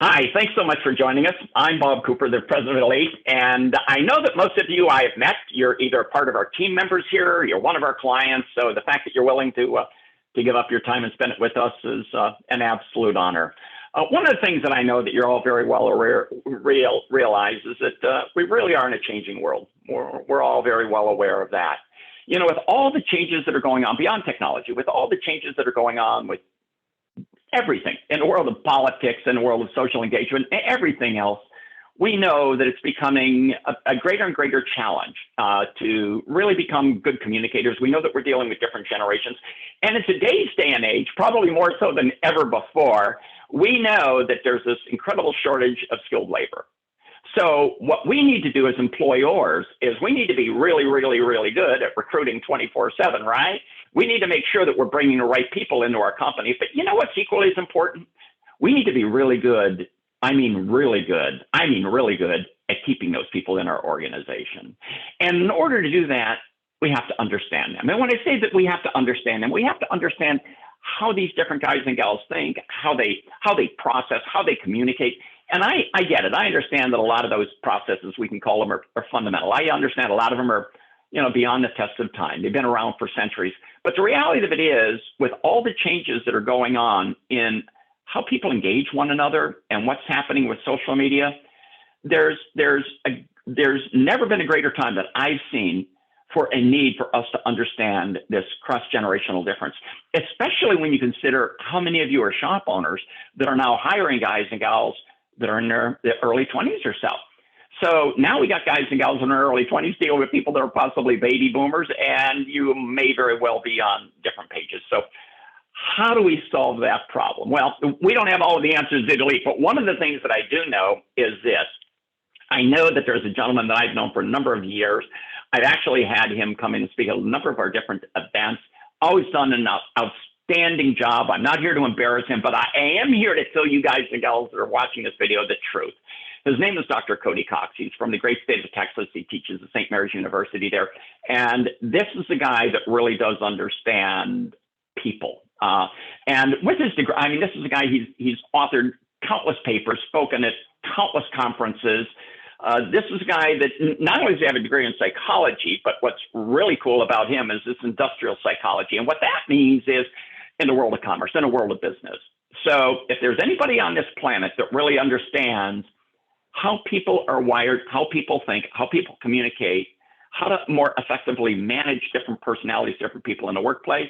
Hi, thanks so much for joining us. I'm Bob Cooper, the president of Elite, and I know that most of you I have met. You're either a part of our team members here, you're one of our clients, so the fact that you're willing to give up your time and spend it with us is an absolute honor. One of the things that I know that you're all very well aware, realize is that we really are in a changing world. We're all very well aware of that. You know, with all the changes that are going on beyond technology, with all the changes that are going on with everything in the world of politics, in the world of social engagement, everything else, we know that it's becoming a greater and greater challenge to really become good communicators. We know that we're dealing with different generations. And in today's day and age, probably more so than ever before, we know that there's this incredible shortage of skilled labor. So what we need to do as employers is we need to be really, really, really good at recruiting 24/7, right? We need to make sure that we're bringing the right people into our company. But you know what's equally as important? We need to be really good. I mean, really good at keeping those people in our organization. And in order to do that, we have to understand them. And when I say that we have to understand them, we have to understand how these different guys and gals think, how they process, how they communicate. And I get it. I understand that a lot of those processes, we can call them, are fundamental. I understand a lot of them are, you know, beyond the test of time. They've been around for centuries. But the reality of it is, with all the changes that are going on in how people engage one another and what's happening with social media, there's never been a greater time that I've seen for a need for us to understand this cross-generational difference, especially when you consider how many of you are shop owners that are now hiring guys and gals that are in their early 20s or so. So now we got guys and gals in their early 20s dealing with people that are possibly baby boomers, and you may very well be on different pages. So how do we solve that problem? Well, we don't have all of the answers to Elite, but one of the things that I do know is this. I know that there's a gentleman that I've known for a number of years. I've actually had him come in and speak at a number of our different events, always done an outstanding job. I'm not here to embarrass him, but I am here to tell you guys and gals that are watching this video the truth. His name is Dr. Cody Cox. He's from the great state of Texas. He teaches at St. Mary's University there. And this is the guy that really does understand people. And with his degree, I mean, this is a guy, he's authored countless papers, spoken at countless conferences. This is a guy that not only does he have a degree in psychology, but what's really cool about him is this industrial psychology. And what that means is in the world of commerce, in the world of business. So if there's anybody on this planet that really understands how people are wired, how people think, how people communicate, how to more effectively manage different personalities, different people in the workplace,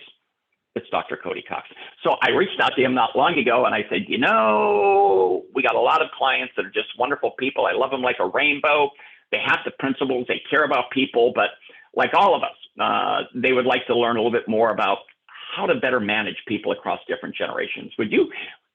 it's Dr. Cody Cox. So I reached out to him not long ago and I said, you know, we got a lot of clients that are just wonderful people. I love them like a rainbow. They have the principles, they care about people, but like all of us, they would like to learn a little bit more about how to better manage people across different generations.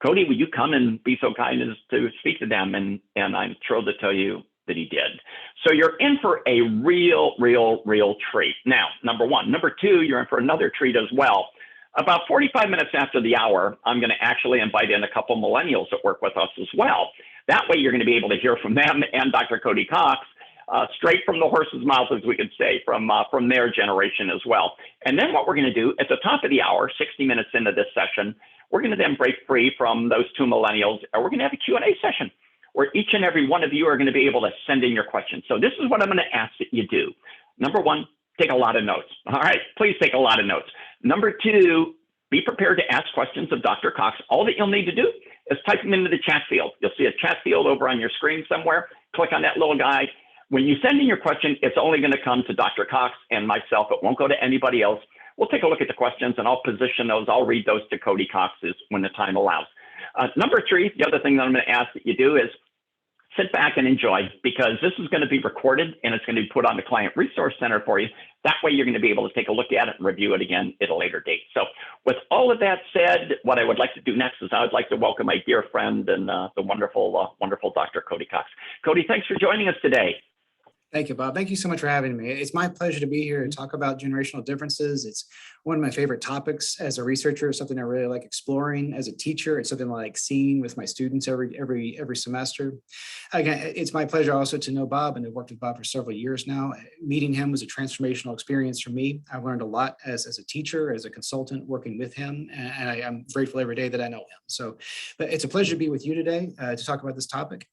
Cody, would you come and be so kind as to speak to them? And I'm thrilled to tell you that he did. So you're in for a real treat. Now, number one. Number two, you're in for another treat as well. About 45 minutes after the hour, I'm going to actually invite in a couple millennials that work with us as well. That way you're going to be able to hear from them and Dr. Cody Cox straight from the horse's mouth, as we could say, from their generation as well. And then what we're going to do at the top of the hour, 60 minutes into this session, we're going to then break free from those two millennials, and we're going to have a Q&A session where each and every one of you are going to be able to send in your questions. So this is what I'm going to ask that you do. Number one, take a lot of notes. All right, please take a lot of notes. Number two, be prepared to ask questions of Dr. Cox. All that you'll need to do is type them into the chat field. You'll see a chat field over on your screen somewhere. Click on that little guy. When you send in your question, it's only going to come to Dr. Cox and myself. It won't go to anybody else. We'll take a look at the questions and I'll position those. I'll read those to Cody Cox when the time allows. Number three, the other thing that I'm going to ask that you do is sit back and enjoy, because this is going to be recorded and it's going to be put on the Client Resource Center for you. That way you're going to be able to take a look at it and review it again at a later date. So with all of that said, what I would like to do next is I would like to welcome my dear friend and the wonderful Dr. Cody Cox. Cody, thanks for joining us today. Thank you, Bob. Thank you so much for having me. It's my pleasure to be here to talk about generational differences. It's one of my favorite topics as a researcher, something I really like exploring. As a teacher, it's something I like seeing with my students every semester. Again, it's my pleasure also to know Bob, and I've worked with Bob for several years now. Meeting him was a transformational experience for me. I learned a lot as a teacher, as a consultant, working with him, and I'm grateful every day that I know him. So, but it's a pleasure to be with you today to talk about this topic.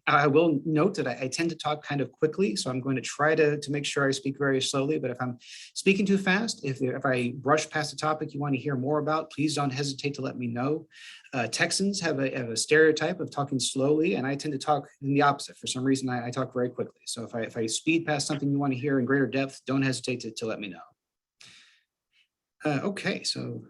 I will note that I tend to talk kind of quickly, so I'm going to try to make sure I speak very slowly, but if I'm speaking too fast, if I brush past a topic you want to hear more about, please don't hesitate to let me know. Texans have a stereotype of talking slowly, and I tend to talk in the opposite. For some reason, I talk very quickly. So if I speed past something you want to hear in greater depth, don't hesitate to let me know. Okay, so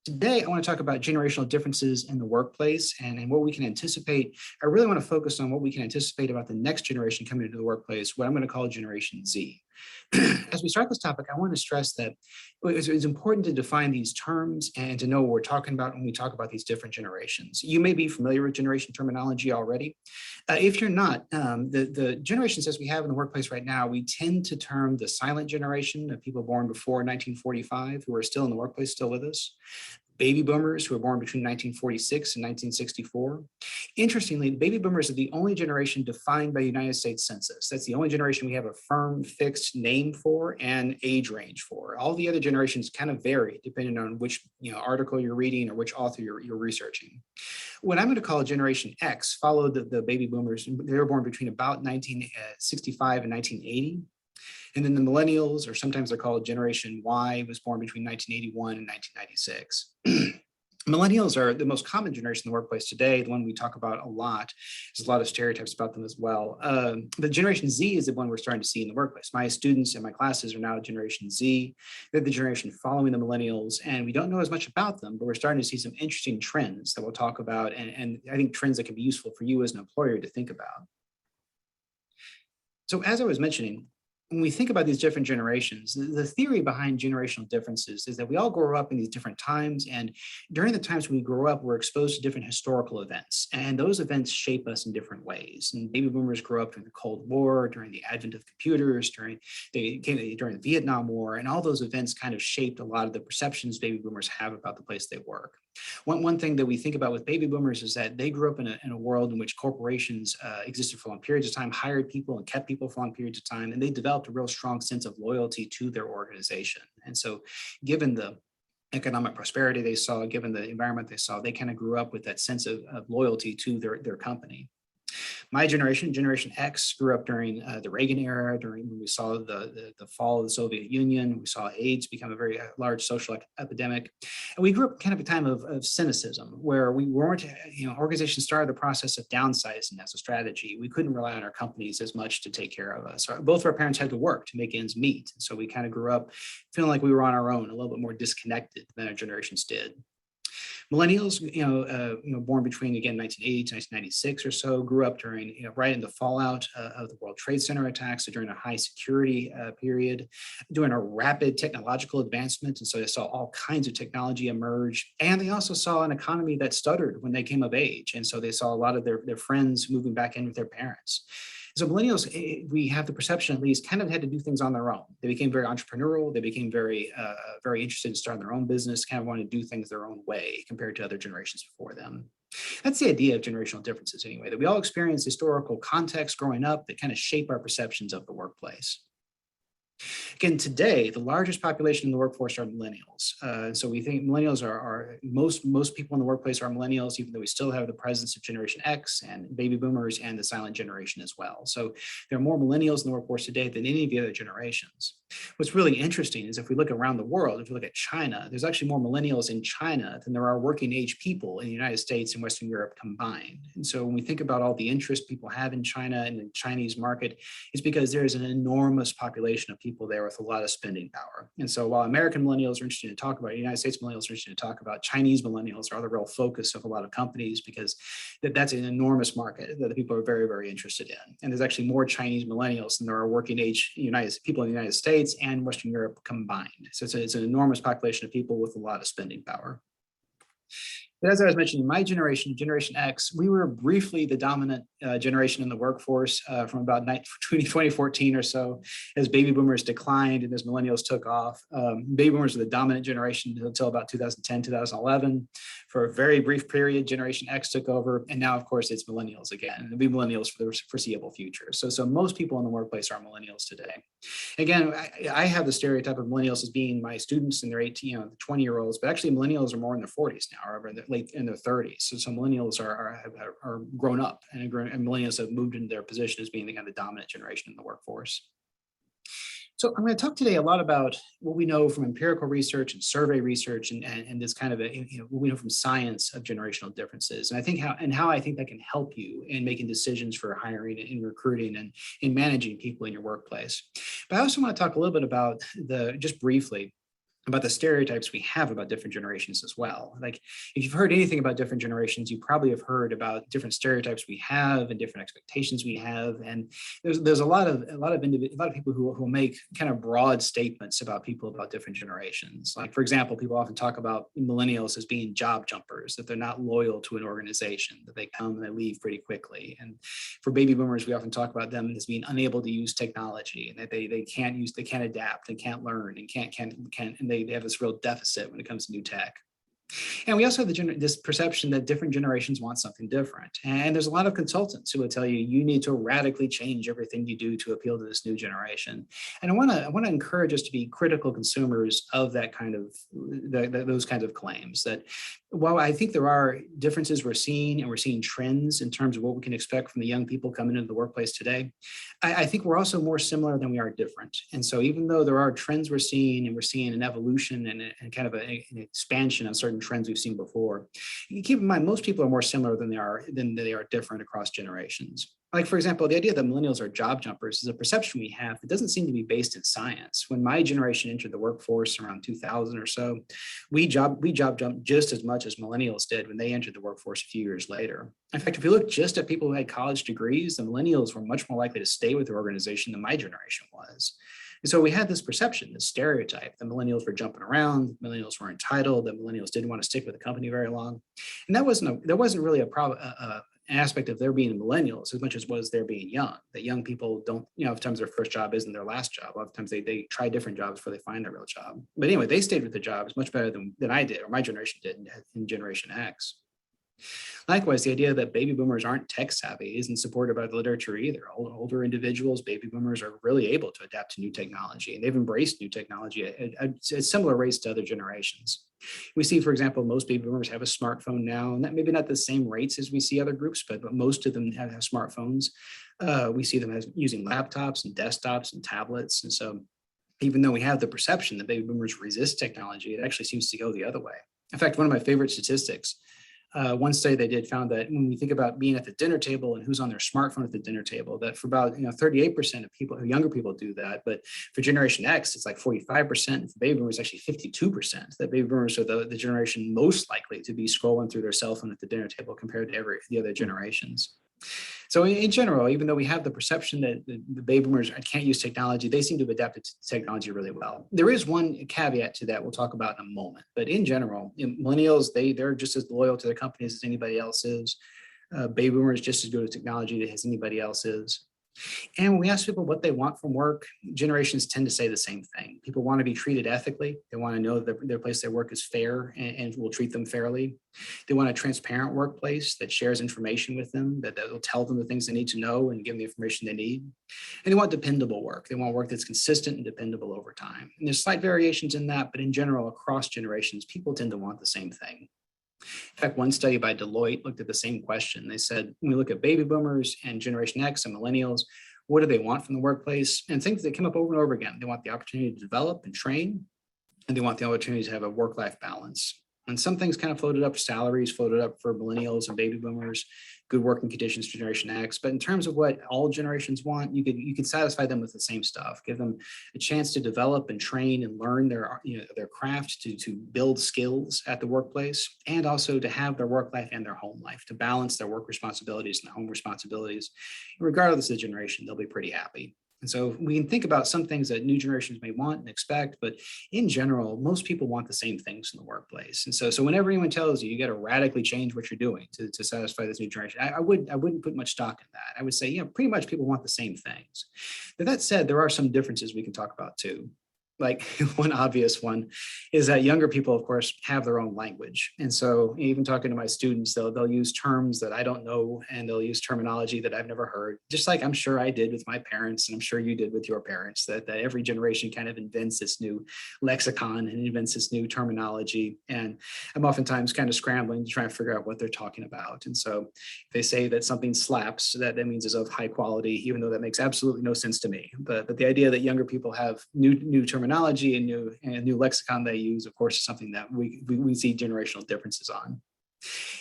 today, I want to talk about generational differences in the workplace and what we can anticipate. I really want to focus on what we can anticipate about the next generation coming into the workplace, what I'm going to call Generation Z. As we start this topic, I want to stress that it's important to define these terms and to know what we're talking about when we talk about these different generations. You may be familiar with generation terminology already. If you're not, the generations as we have in the workplace right now, we tend to term the silent generation of people born before 1945 who are still in the workplace, still with us. Baby boomers who were born between 1946 and 1964. Interestingly, the baby boomers are the only generation defined by the United States Census. That's the only generation we have a firm, fixed name for and age range for. All the other generations kind of vary depending on which article you're reading or which author you're researching. What I'm going to call Generation X followed the baby boomers. They were born between about 1965 and 1980. And then the millennials, or sometimes they're called Generation Y, was born between 1981 and 1996. Millennials are the most common generation in the workplace today, the one we talk about a lot. There's a lot of stereotypes about them as well. The Generation Z is the one we're starting to see in the workplace. My students and my classes are now Generation Z. They're the generation following the millennials, and we don't know as much about them, but we're starting to see some interesting trends that we'll talk about, and I think trends that can be useful for you as an employer to think about. So as I was mentioning, when we think about these different generations, the theory behind generational differences is that we all grow up in these different times. And during the times when we grow up, we're exposed to different historical events. And those events shape us in different ways. And baby boomers grew up during the Cold War, during the advent of computers, during the Vietnam War. And all those events kind of shaped a lot of the perceptions baby boomers have about the place they work. One thing that we think about with baby boomers is that they grew up in a world in which corporations existed for long periods of time, hired people and kept people for long periods of time, and they developed a real strong sense of loyalty to their organization. And so given the economic prosperity they saw, given the environment they saw, they kind of grew up with that sense of loyalty to their company. My generation, Generation X, grew up during the Reagan era, during when we saw the fall of the Soviet Union. We saw AIDS become a very large social epidemic. And we grew up kind of a time of cynicism where we weren't, organizations started the process of downsizing as a strategy. We couldn't rely on our companies as much to take care of us. Both of our parents had to work to make ends meet. And so we kind of grew up feeling like we were on our own, a little bit more disconnected than our generations did. Millennials, born between, again, 1980 to 1996 or so, grew up during, right in the fallout of the World Trade Center attacks, so during a high security period, during a rapid technological advancement. And so they saw all kinds of technology emerge. And they also saw an economy that stuttered when they came of age. And so they saw a lot of their friends moving back in with their parents. So millennials, we have the perception at least, kind of had to do things on their own. They became very entrepreneurial. They became very interested in starting their own business, kind of wanted to do things their own way compared to other generations before them. That's the idea of generational differences anyway, that we all experience historical context growing up that kind of shape our perceptions of the workplace. Again, today, the largest population in the workforce are millennials. So we think millennials are most people in the workplace are millennials, even though we still have the presence of Generation X and baby boomers and the silent generation as well. So there are more millennials in the workforce today than any of the other generations. What's really interesting is if we look around the world, if we look at China, there's actually more millennials in China than there are working age people in the United States and Western Europe combined. And so when we think about all the interest people have in China and the Chinese market, it's because there's an enormous population of people there with a lot of spending power. And so while American millennials are interested to talk about, United States millennials are interested to talk about, Chinese millennials are the real focus of a lot of companies because that's an enormous market that the people are very, very interested in. And there's actually more Chinese millennials than there are working age people in the United States and Western Europe combined. So it's an enormous population of people with a lot of spending power. But as I was mentioning, my generation, Generation X, we were briefly the dominant generation in the workforce from about 2014 or so, as baby boomers declined and as millennials took off. Baby boomers were the dominant generation until about 2010, 2011. For a very brief period, Generation X took over, and now, of course, it's millennials again. And it'll be millennials for the foreseeable future. So most people in the workplace are millennials today. Again, I have the stereotype of millennials as being my students in their 18, 20-year-olds, but actually millennials are more in their 40s now, or late in their 30s. So millennials are grown up, and millennials have moved into their position as being the kind of dominant generation in the workforce. So I'm going to talk today a lot about what we know from empirical research and survey research, and this kind of what we know from science of generational differences. And I think how I think that can help you in making decisions for hiring and recruiting and in managing people in your workplace. But I also want to talk a little bit about just briefly about the stereotypes we have about different generations as well. Like, if you've heard anything about different generations, you probably have heard about different stereotypes we have and different expectations we have. And there's a lot of people who make kind of broad statements about people about different generations. Like, for example, people often talk about millennials as being job jumpers, that they're not loyal to an organization, that they come and they leave pretty quickly. And for baby boomers, we often talk about them as being unable to use technology, and that they can't adapt, they can't learn, and they have this real deficit when it comes to new tech. And we also have this perception that different generations want something different. And there's a lot of consultants who will tell you, you need to radically change everything you do to appeal to this new generation. And I want to encourage us to be critical consumers of that kind of those kinds of claims. That while I think there are differences we're seeing trends in terms of what we can expect from the young people coming into the workplace today, I think we're also more similar than we are different. And so even though there are trends we're seeing, and we're seeing an evolution and kind of an expansion of certain trends we've seen before, you keep in mind most people are more similar than they are different across generations. Like, for example, the idea that millennials are job jumpers is a perception we have that doesn't seem to be based in science. When my generation entered the workforce around 2000 or so, we job jumped just as much as millennials did when they entered the workforce a few years later. In fact, if you look just at people who had college degrees, the millennials were much more likely to stay with their organization than my generation was. And so we had this perception, this stereotype, that millennials were jumping around, millennials were entitled, that millennials didn't want to stick with the company very long. And that wasn't really an aspect of their being millennials as much as was their being young. That young people don't, oftentimes their first job isn't their last job. A lot of times they try different jobs before they find their real job. But anyway, they stayed with the jobs much better than I did, or my generation did in Generation X. Likewise, the idea that baby boomers aren't tech savvy isn't supported by the literature either. Older individuals, baby boomers, are really able to adapt to new technology, and they've embraced new technology at similar rates to other generations. We see, for example, most baby boomers have a smartphone now, and that maybe not the same rates as we see other groups, but most of them have smartphones. We see them as using laptops and desktops and tablets. And so even though we have the perception that baby boomers resist technology, it actually seems to go the other way. In fact, one of my favorite statistics, one study they did found that when we think about being at the dinner table and who's on their smartphone at the dinner table, that for about 38% of people, younger people do that, but for Generation X, it's like 45%. And for baby boomers, actually 52%. That baby boomers are the generation most likely to be scrolling through their cell phone at the dinner table compared to the other generations. So in general, even though we have the perception that the baby boomers can't use technology, they seem to have adapted to technology really well. There is one caveat to that we'll talk about in a moment. But in general, millennials, they're just as loyal to their companies as anybody else is. Baby boomers just as good at technology as anybody else is. And when we ask people what they want from work, generations tend to say the same thing. People want to be treated ethically. They want to know that their place they work is fair and will treat them fairly. They want a transparent workplace that shares information with them, that will tell them the things they need to know and give them the information they need. And they want dependable work. They want work that's consistent and dependable over time. And there's slight variations in that, but in general, across generations, people tend to want the same thing. In fact, one study by Deloitte looked at the same question. They said, when we look at baby boomers and Generation X and millennials, what do they want from the workplace? And things that come up over and over again. They want the opportunity to develop and train, and they want the opportunity to have a work-life balance. And some things kind of floated up, salaries floated up for millennials and baby boomers, good working conditions for Generation X. But in terms of what all generations want, you could satisfy them with the same stuff. Give them a chance to develop and train and learn their craft, to build skills at the workplace, and also to have their work life and their home life, to balance their work responsibilities and their home responsibilities. Regardless of the generation, they'll be pretty happy. And so we can think about some things that new generations may want and expect, but in general, most people want the same things in the workplace. And so whenever anyone tells you you got to radically change what you're doing to satisfy this new generation, I wouldn't put much stock in that. I would say, pretty much people want the same things. But that said, there are some differences we can talk about too. Like one obvious one is that younger people, of course, have their own language. And so even talking to my students, they'll use terms that I don't know, and they'll use terminology that I've never heard, just like I'm sure I did with my parents, and I'm sure you did with your parents, that every generation kind of invents this new lexicon and invents this new terminology. And I'm oftentimes kind of scrambling to try and figure out what they're talking about. And so if they say that something slaps, that means is of high quality, even though that makes absolutely no sense to me. But the idea that younger people have new terminology and new lexicon they use, of course, is something that we see generational differences on.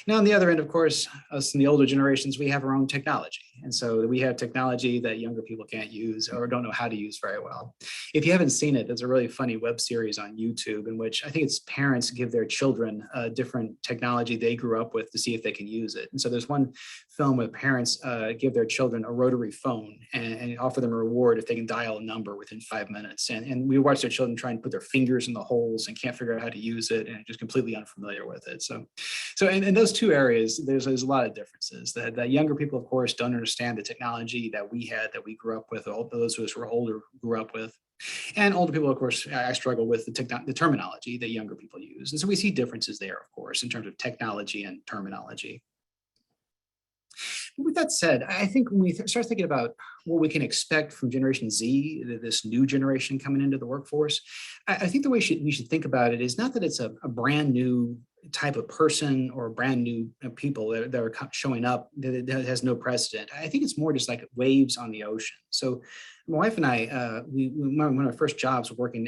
Now, on the other end, of course, us in the older generations, we have our own technology. And so we have technology that younger people can't use or don't know how to use very well. If you haven't seen it, there's a really funny web series on YouTube in which I think it's parents give their children different technology they grew up with to see if they can use it. And so there's one film where parents give their children a rotary phone and offer them a reward if they can dial a number within 5 minutes. And we watch their children try and put their fingers in the holes and can't figure out how to use it and just completely unfamiliar with it. So in those two areas, there's a lot of differences that younger people, of course, don't understand the technology that we had, that we grew up with, all those of us who are older grew up with. And older people, of course, I struggle with the terminology that younger people use. And so we see differences there, of course, in terms of technology and terminology. With that said, I think when we start thinking about what we can expect from Generation Z, this new generation coming into the workforce, I think the way we should think about it is not that it's a brand new type of person or brand new people that are showing up that has no precedent. I think it's more just like waves on the ocean. So my wife and I, one of our first jobs were working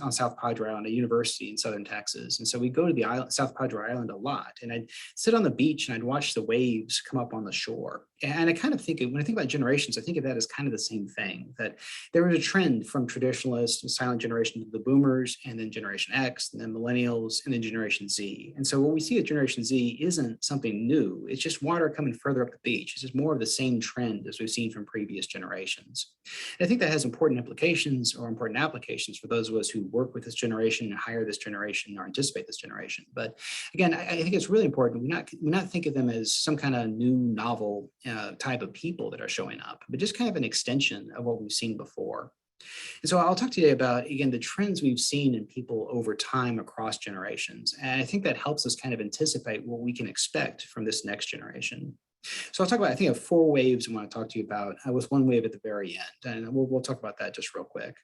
on South Padre Island, a university in southern Texas. And so we go to the island, South Padre Island a lot. And I'd sit on the beach and I'd watch the waves come up on the shore. And I kind of think, when I think about generations, I think of that as kind of the same thing, that there was a trend from traditionalist and silent generation to the boomers, and then Generation X, and then millennials, and then Generation Z. And so what we see at Generation Z isn't something new. It's just water coming further up the beach. It's just more of the same trend as we've seen from previous generations. And I think that has important implications or important applications for those of us who work with this generation and hire this generation or anticipate this generation. But again, I think it's really important we not think of them as some kind of new novel type of people that are showing up, but just kind of an extension of what we've seen before. And so I'll talk today about, again, the trends we've seen in people over time across generations. And I think that helps us kind of anticipate what we can expect from this next generation. So I'll talk about, I think, I have 4 waves I want to talk to you about, with one wave at the very end. And we'll talk about that just real quick.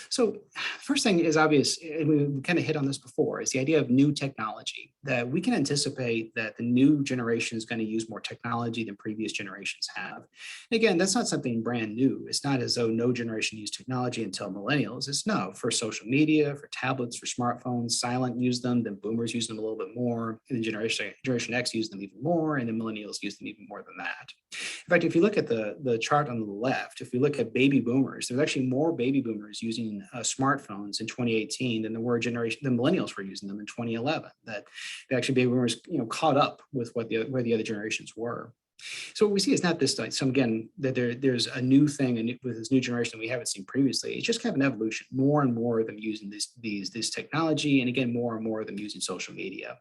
So first thing is obvious, and we kind of hit on this before, is the idea of new technology, that we can anticipate that the new generation is going to use more technology than previous generations have. And again, that's not something brand new. It's not as though no generation used technology until millennials. It's no, for social media, for tablets, for smartphones, silent use them, then boomers use them a little bit more, and then Generation X use them even more, and then millennials use them even more than that. In fact, if you look at the chart on the left, if we look at baby boomers, there's actually more baby boomers using smartphones in 2018 than the millennials were using them in 2011. That actually baby boomers caught up with where the other generations were. So what we see is not this like some again that there's a new thing with this new generation that we haven't seen previously. It's just kind of an evolution. More and more of them using this technology, and again more and more of them using social media.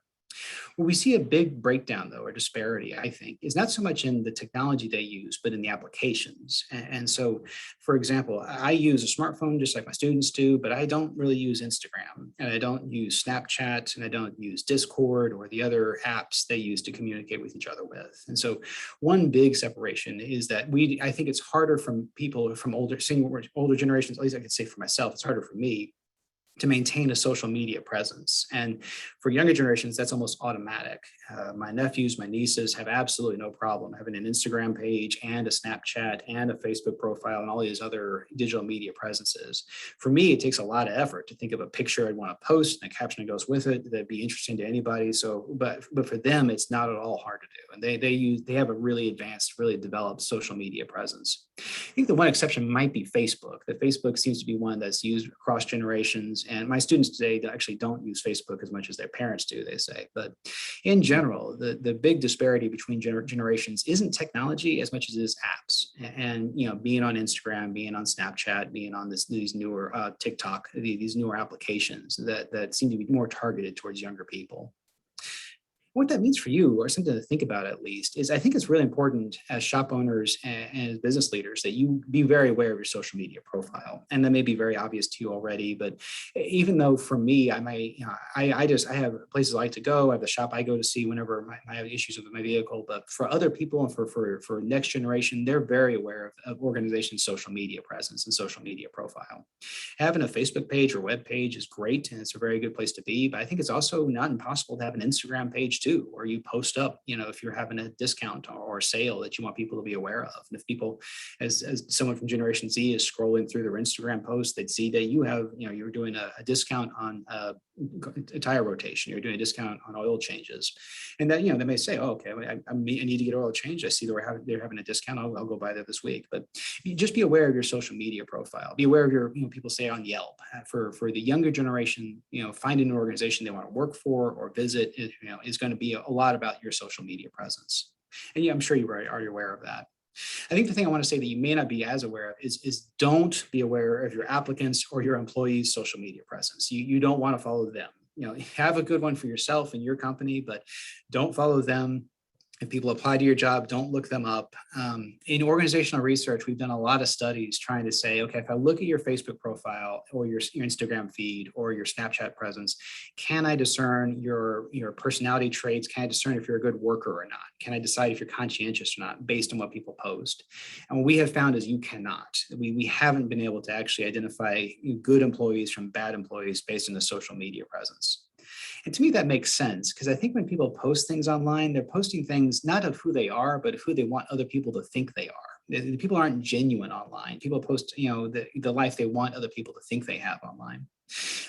Where we see a big breakdown, though, or disparity, I think, is not so much in the technology they use, but in the applications. And so, for example, I use a smartphone just like my students do, but I don't really use Instagram, and I don't use Snapchat, and I don't use Discord or the other apps they use to communicate with each other with. And so one big separation is that I think it's harder from people from older generations, at least I could say for myself, it's harder for me to maintain a social media presence. And for younger generations, that's almost automatic. My nephews, my nieces have absolutely no problem having an Instagram page and a Snapchat and a Facebook profile and all these other digital media presences. For me, it takes a lot of effort to think of a picture I'd want to post and a caption that goes with it that'd be interesting to anybody. So, but for them, it's not at all hard to do. And they have a really advanced, really developed social media presence. I think the one exception might be Facebook. That Facebook seems to be one that's used across generations And my students today actually don't use Facebook as much as their parents do, they say. But in general, the big disparity between generations isn't technology as much as it is apps. And being on Instagram, being on Snapchat, being on these newer TikTok, these newer applications that seem to be more targeted towards younger people. What that means for you, or something to think about at least, is I think it's really important as shop owners and as business leaders that you be very aware of your social media profile. And that may be very obvious to you already, but even though for me, I might, I have places I like to go, I have the shop I go to see whenever I have issues with my vehicle. But for other people and for next generation, they're very aware of organizations' social media presence and social media profile. Having a Facebook page or web page is great, and it's a very good place to be. But I think it's also not impossible to have an Instagram page too, where you post up, if you're having a discount or a sale that you want people to be aware of. And if people, as someone from Generation Z is scrolling through their Instagram posts, they'd see that you have, you're doing a discount on a tire rotation, you're doing a discount on oil changes, and that they may say, oh, okay, I need to get oil changed. I see they're having a discount. I'll go by there this week. But just be aware of your social media profile. Be aware of your, people say on Yelp for the younger generation. Finding an organization they want to work for or visit is going to be a lot about your social media presence. And I'm sure you are aware of that. I think the thing I want to say that you may not be as aware of is don't be aware of your applicants or your employees' social media presence. You don't want to follow them. Have a good one for yourself and your company, but don't follow them. If people apply to your job, don't look them up. In organizational research, we've done a lot of studies trying to say, okay, if I look at your Facebook profile or your Instagram feed or your Snapchat presence, can I discern your personality traits? Can I discern if you're a good worker or not? Can I decide if you're conscientious or not based on what people post? And what we have found is you cannot. We haven't been able to actually identify good employees from bad employees based on the social media presence. And to me, that makes sense, because I think when people post things online, they're posting things not of who they are, but of who they want other people to think they are. The people aren't genuine online. People post, the life they want other people to think they have online.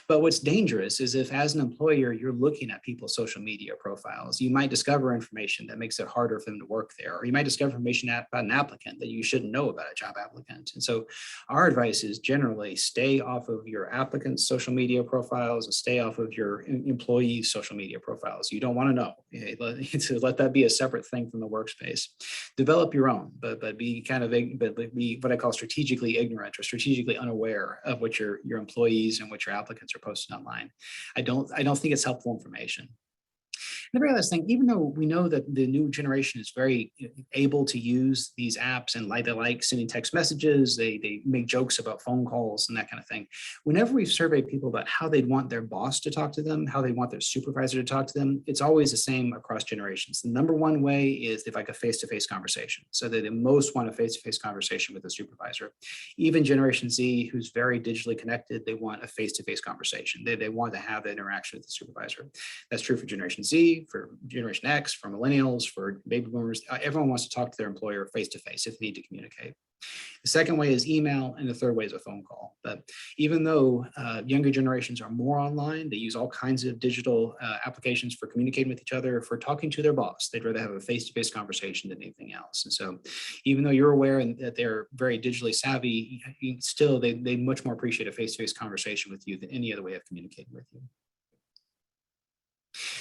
But what's dangerous is if, as an employer, you're looking at people's social media profiles, you might discover information that makes it harder for them to work there, or you might discover information about an applicant that you shouldn't know about a job applicant. And so our advice is generally stay off of your applicants' social media profiles and stay off of your employees' social media profiles. You don't want to know. Let that be a separate thing from the workspace. Develop your own, but be be what I call strategically ignorant or strategically unaware of what your employees and what your applicants are posting online. I don't think it's helpful information. The very last thing, even though we know that the new generation is very able to use these apps and they like sending text messages, they make jokes about phone calls and that kind of thing. Whenever we've surveyed people about how they'd want their boss to talk to them, how they want their supervisor to talk to them, it's always the same across generations. The number one way is they'd like a face-to-face conversation. So they most want a face-to-face conversation with a supervisor. Even Generation Z, who's very digitally connected, they want a face-to-face conversation. They want to have that interaction with the supervisor. That's true for Generation Z, for Generation X, for millennials, for baby boomers. Everyone wants to talk to their employer face-to-face if they need to communicate. The second way is email, and the third way is a phone call. But even though younger generations are more online, they use all kinds of digital applications for communicating with each other, for talking to their boss. They'd rather have a face-to-face conversation than anything else. And so even though you're aware that they're very digitally savvy, still they much more appreciate a face-to-face conversation with you than any other way of communicating with you.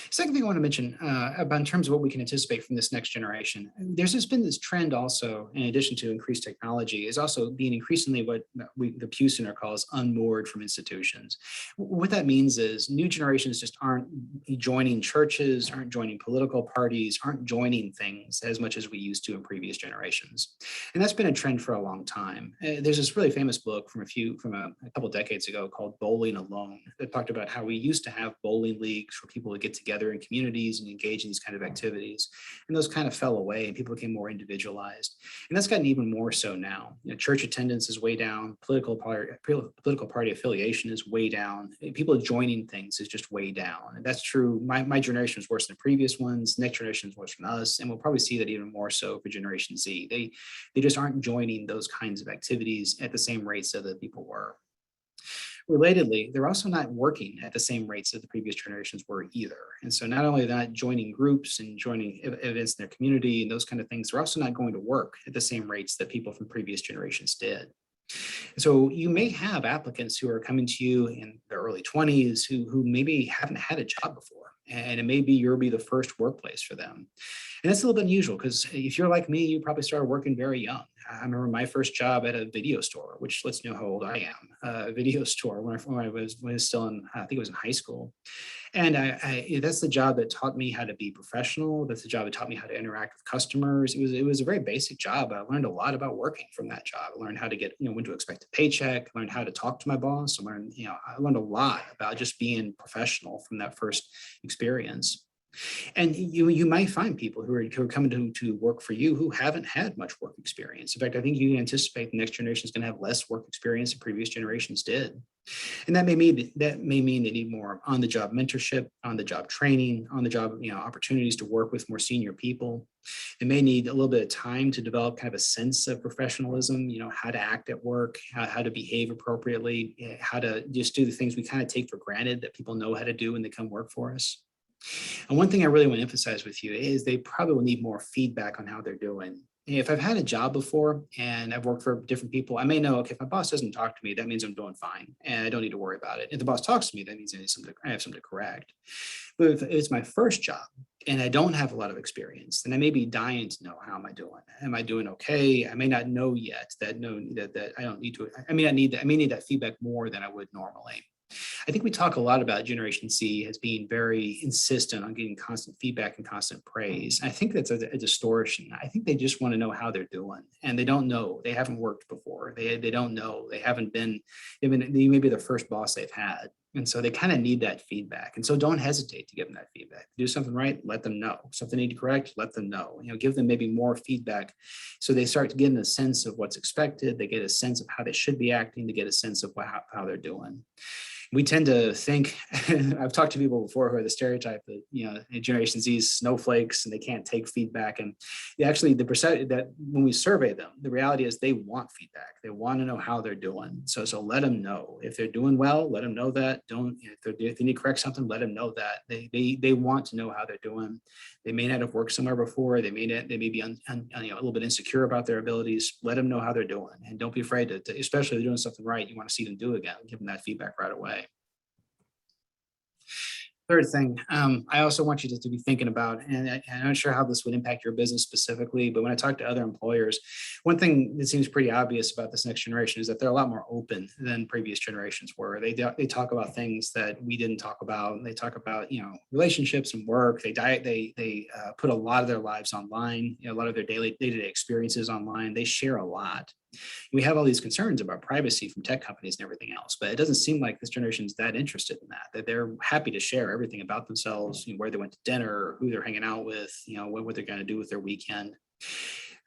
Second thing I want to mention about in terms of what we can anticipate from this next generation, there's just been this trend also, in addition to increased technology, is also being increasingly what the Pew Center calls unmoored from institutions. What that means is new generations just aren't joining churches, aren't joining political parties, aren't joining things as much as we used to in previous generations. And that's been a trend for a long time. There's this really famous book from a couple decades ago called Bowling Alone that talked about how we used to have bowling leagues where people would get together in communities and engage in these kind of activities. And those kind of fell away and people became more individualized. And that's gotten even more so now. Church attendance is way down, political party affiliation is way down, people joining things is just way down. And that's true. My generation is worse than previous ones, next generation is worse than us, and we'll probably see that even more so for Generation Z. They just aren't joining those kinds of activities at the same rates that the people were. Relatedly, they're also not working at the same rates that the previous generations were either. And so not only are they not joining groups and joining events in their community and those kind of things, they're also not going to work at the same rates that people from previous generations did. So you may have applicants who are coming to you in their early 20s who maybe haven't had a job before. And it may be you'll be the first workplace for them. And that's a little bit unusual because if you're like me, you probably started working very young. I remember my first job at a video store, which lets you know how old I am. A video store when I was still in, I think it was in high school. And that's the job that taught me how to be professional. That's the job that taught me how to interact with customers. It was a very basic job. I learned a lot about working from that job. I learned how to get, when to expect a paycheck. I learned how to talk to my boss. I learned a lot about just being professional from that first experience. And you might find people who are coming to work for you who haven't had much work experience. In fact, I think you anticipate the next generation is going to have less work experience than previous generations did. And that may mean they need more on-the-job mentorship, on-the-job training, on-the-job opportunities to work with more senior people. They may need a little bit of time to develop kind of a sense of professionalism, how to act at work, how to behave appropriately, how to just do the things we kind of take for granted that people know how to do when they come work for us. And one thing I really want to emphasize with you is they probably will need more feedback on how they're doing. If I've had a job before and I've worked for different people, I may know, okay, if my boss doesn't talk to me, that means I'm doing fine and I don't need to worry about it. If the boss talks to me, that means I have something to correct. But if it's my first job and I don't have a lot of experience, then I may be dying to know, how am I doing? Am I doing okay? I may not know yet that I don't need to, I may not need that. I may need that feedback more than I would normally. I think we talk a lot about Generation Z as being very insistent on getting constant feedback and constant praise. I think that's a distortion. I think they just want to know how they're doing, and they don't know. They haven't worked before. They don't know. They haven't been. They may be the first boss they've had, and so they kind of need that feedback. And so don't hesitate to give them that feedback. Do something right, let them know. Something they need to correct, let them know. Give them maybe more feedback, so they start getting a sense of what's expected. They get a sense of how they should be acting. They get a sense of how they're doing. We tend to think, I've talked to people before who are the stereotype that, Generation Z's snowflakes and they can't take feedback. And actually the percent that when we survey them, the reality is they want feedback. They want to know how they're doing. So let them know if they're doing well, let them know that. If they need to correct something, let them know that they want to know how they're doing. They may not have worked somewhere before. They may be a little bit insecure about their abilities. Let them know how they're doing, and don't be afraid to, especially if they're doing something right, you want to see them do it again. Give them that feedback right away. Third thing, I also want you to be thinking about, and I'm not sure how this would impact your business specifically, but when I talk to other employers, one thing that seems pretty obvious about this next generation is that they're a lot more open than previous generations were. They talk about things that we didn't talk about. They talk about relationships and work. They put a lot of their lives online. A lot of their day-to-day experiences online. They share a lot. We have all these concerns about privacy from tech companies and everything else, but it doesn't seem like this generation is that interested in that they're happy to share everything about themselves, where they went to dinner, who they're hanging out with, what they're going to do with their weekend.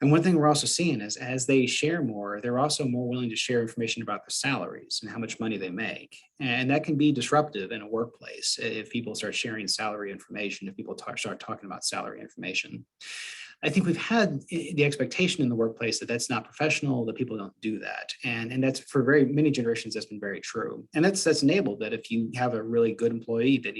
And one thing we're also seeing is as they share more, they're also more willing to share information about their salaries and how much money they make. And that can be disruptive in a workplace if people start sharing salary information, if people start talking about salary information. I think we've had the expectation in the workplace that that's not professional, that people don't do that. And that's for very many generations, that's been very true. And that's enabled that if you have a really good employee that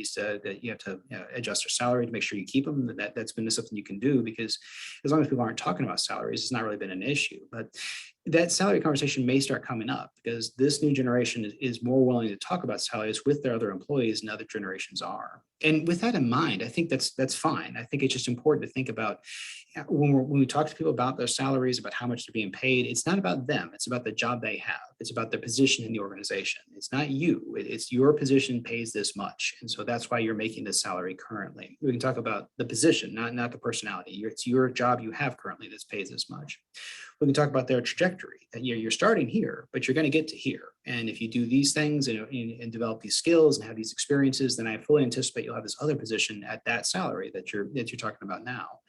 you have to adjust their salary to make sure you keep them, that's been something you can do, because as long as people aren't talking about salaries, it's not really been an issue. But that salary conversation may start coming up because this new generation is more willing to talk about salaries with their other employees than other generations are. And with that in mind, I think that's fine. I think it's just important to think about when we talk to people about their salaries, about how much they're being paid. It's not about them. It's about the job they have. It's about their position in the organization. It's not you. It's your position pays this much. And so that's why you're making this salary currently. We can talk about the position, not the personality. It's your job you have currently that pays this much. We can talk about their trajectory, that you're starting here, but you're going to get to here. And if you do these things and develop these skills and have these experiences, then I fully anticipate you'll have this other position at that salary that you're talking about now.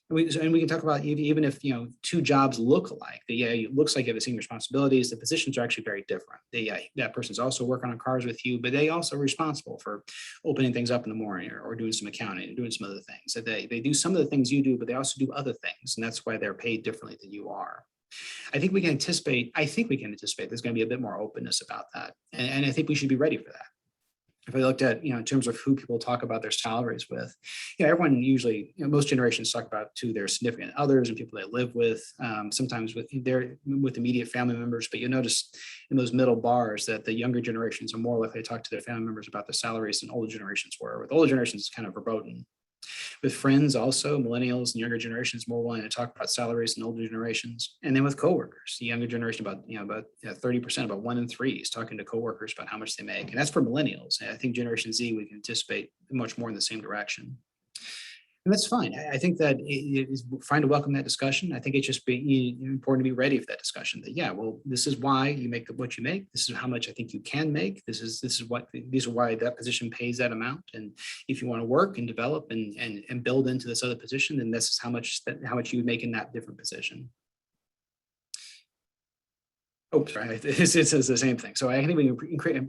And we can talk about even if two jobs look alike. It looks like you have the same responsibilities. The positions are actually very different. That person's also working on cars with you, but they also are responsible for opening things up in the morning or doing some accounting and doing some other things. So they do some of the things you do, but they also do other things, and that's why they're paid differently than you are. I think we can anticipate there's going to be a bit more openness about that, and I think we should be ready for that. if I looked at, in terms of who people talk about their salaries with, everyone usually, most generations talk about to their significant others and people they live with, sometimes with immediate family members. But you'll notice in those middle bars that the younger generations are more likely to talk to their family members about their salaries than older generations were. With older generations, it's kind of verboten. With friends, also, millennials and younger generations more willing to talk about salaries than older generations. And then with coworkers, the younger generation, about 30%, about 1 in 3 is talking to coworkers about how much they make. And that's for millennials. And I think Generation Z, we can anticipate much more in the same direction. And that's fine. I think that it is fine to welcome that discussion. I think it's just important to be ready for that discussion. That this is why you make what you make. This is how much I think you can make. These are why that position pays that amount. And if you want to work and develop and build into this other position, then this is how much you would make in that different position. Oh, sorry, it's the same thing. So I think we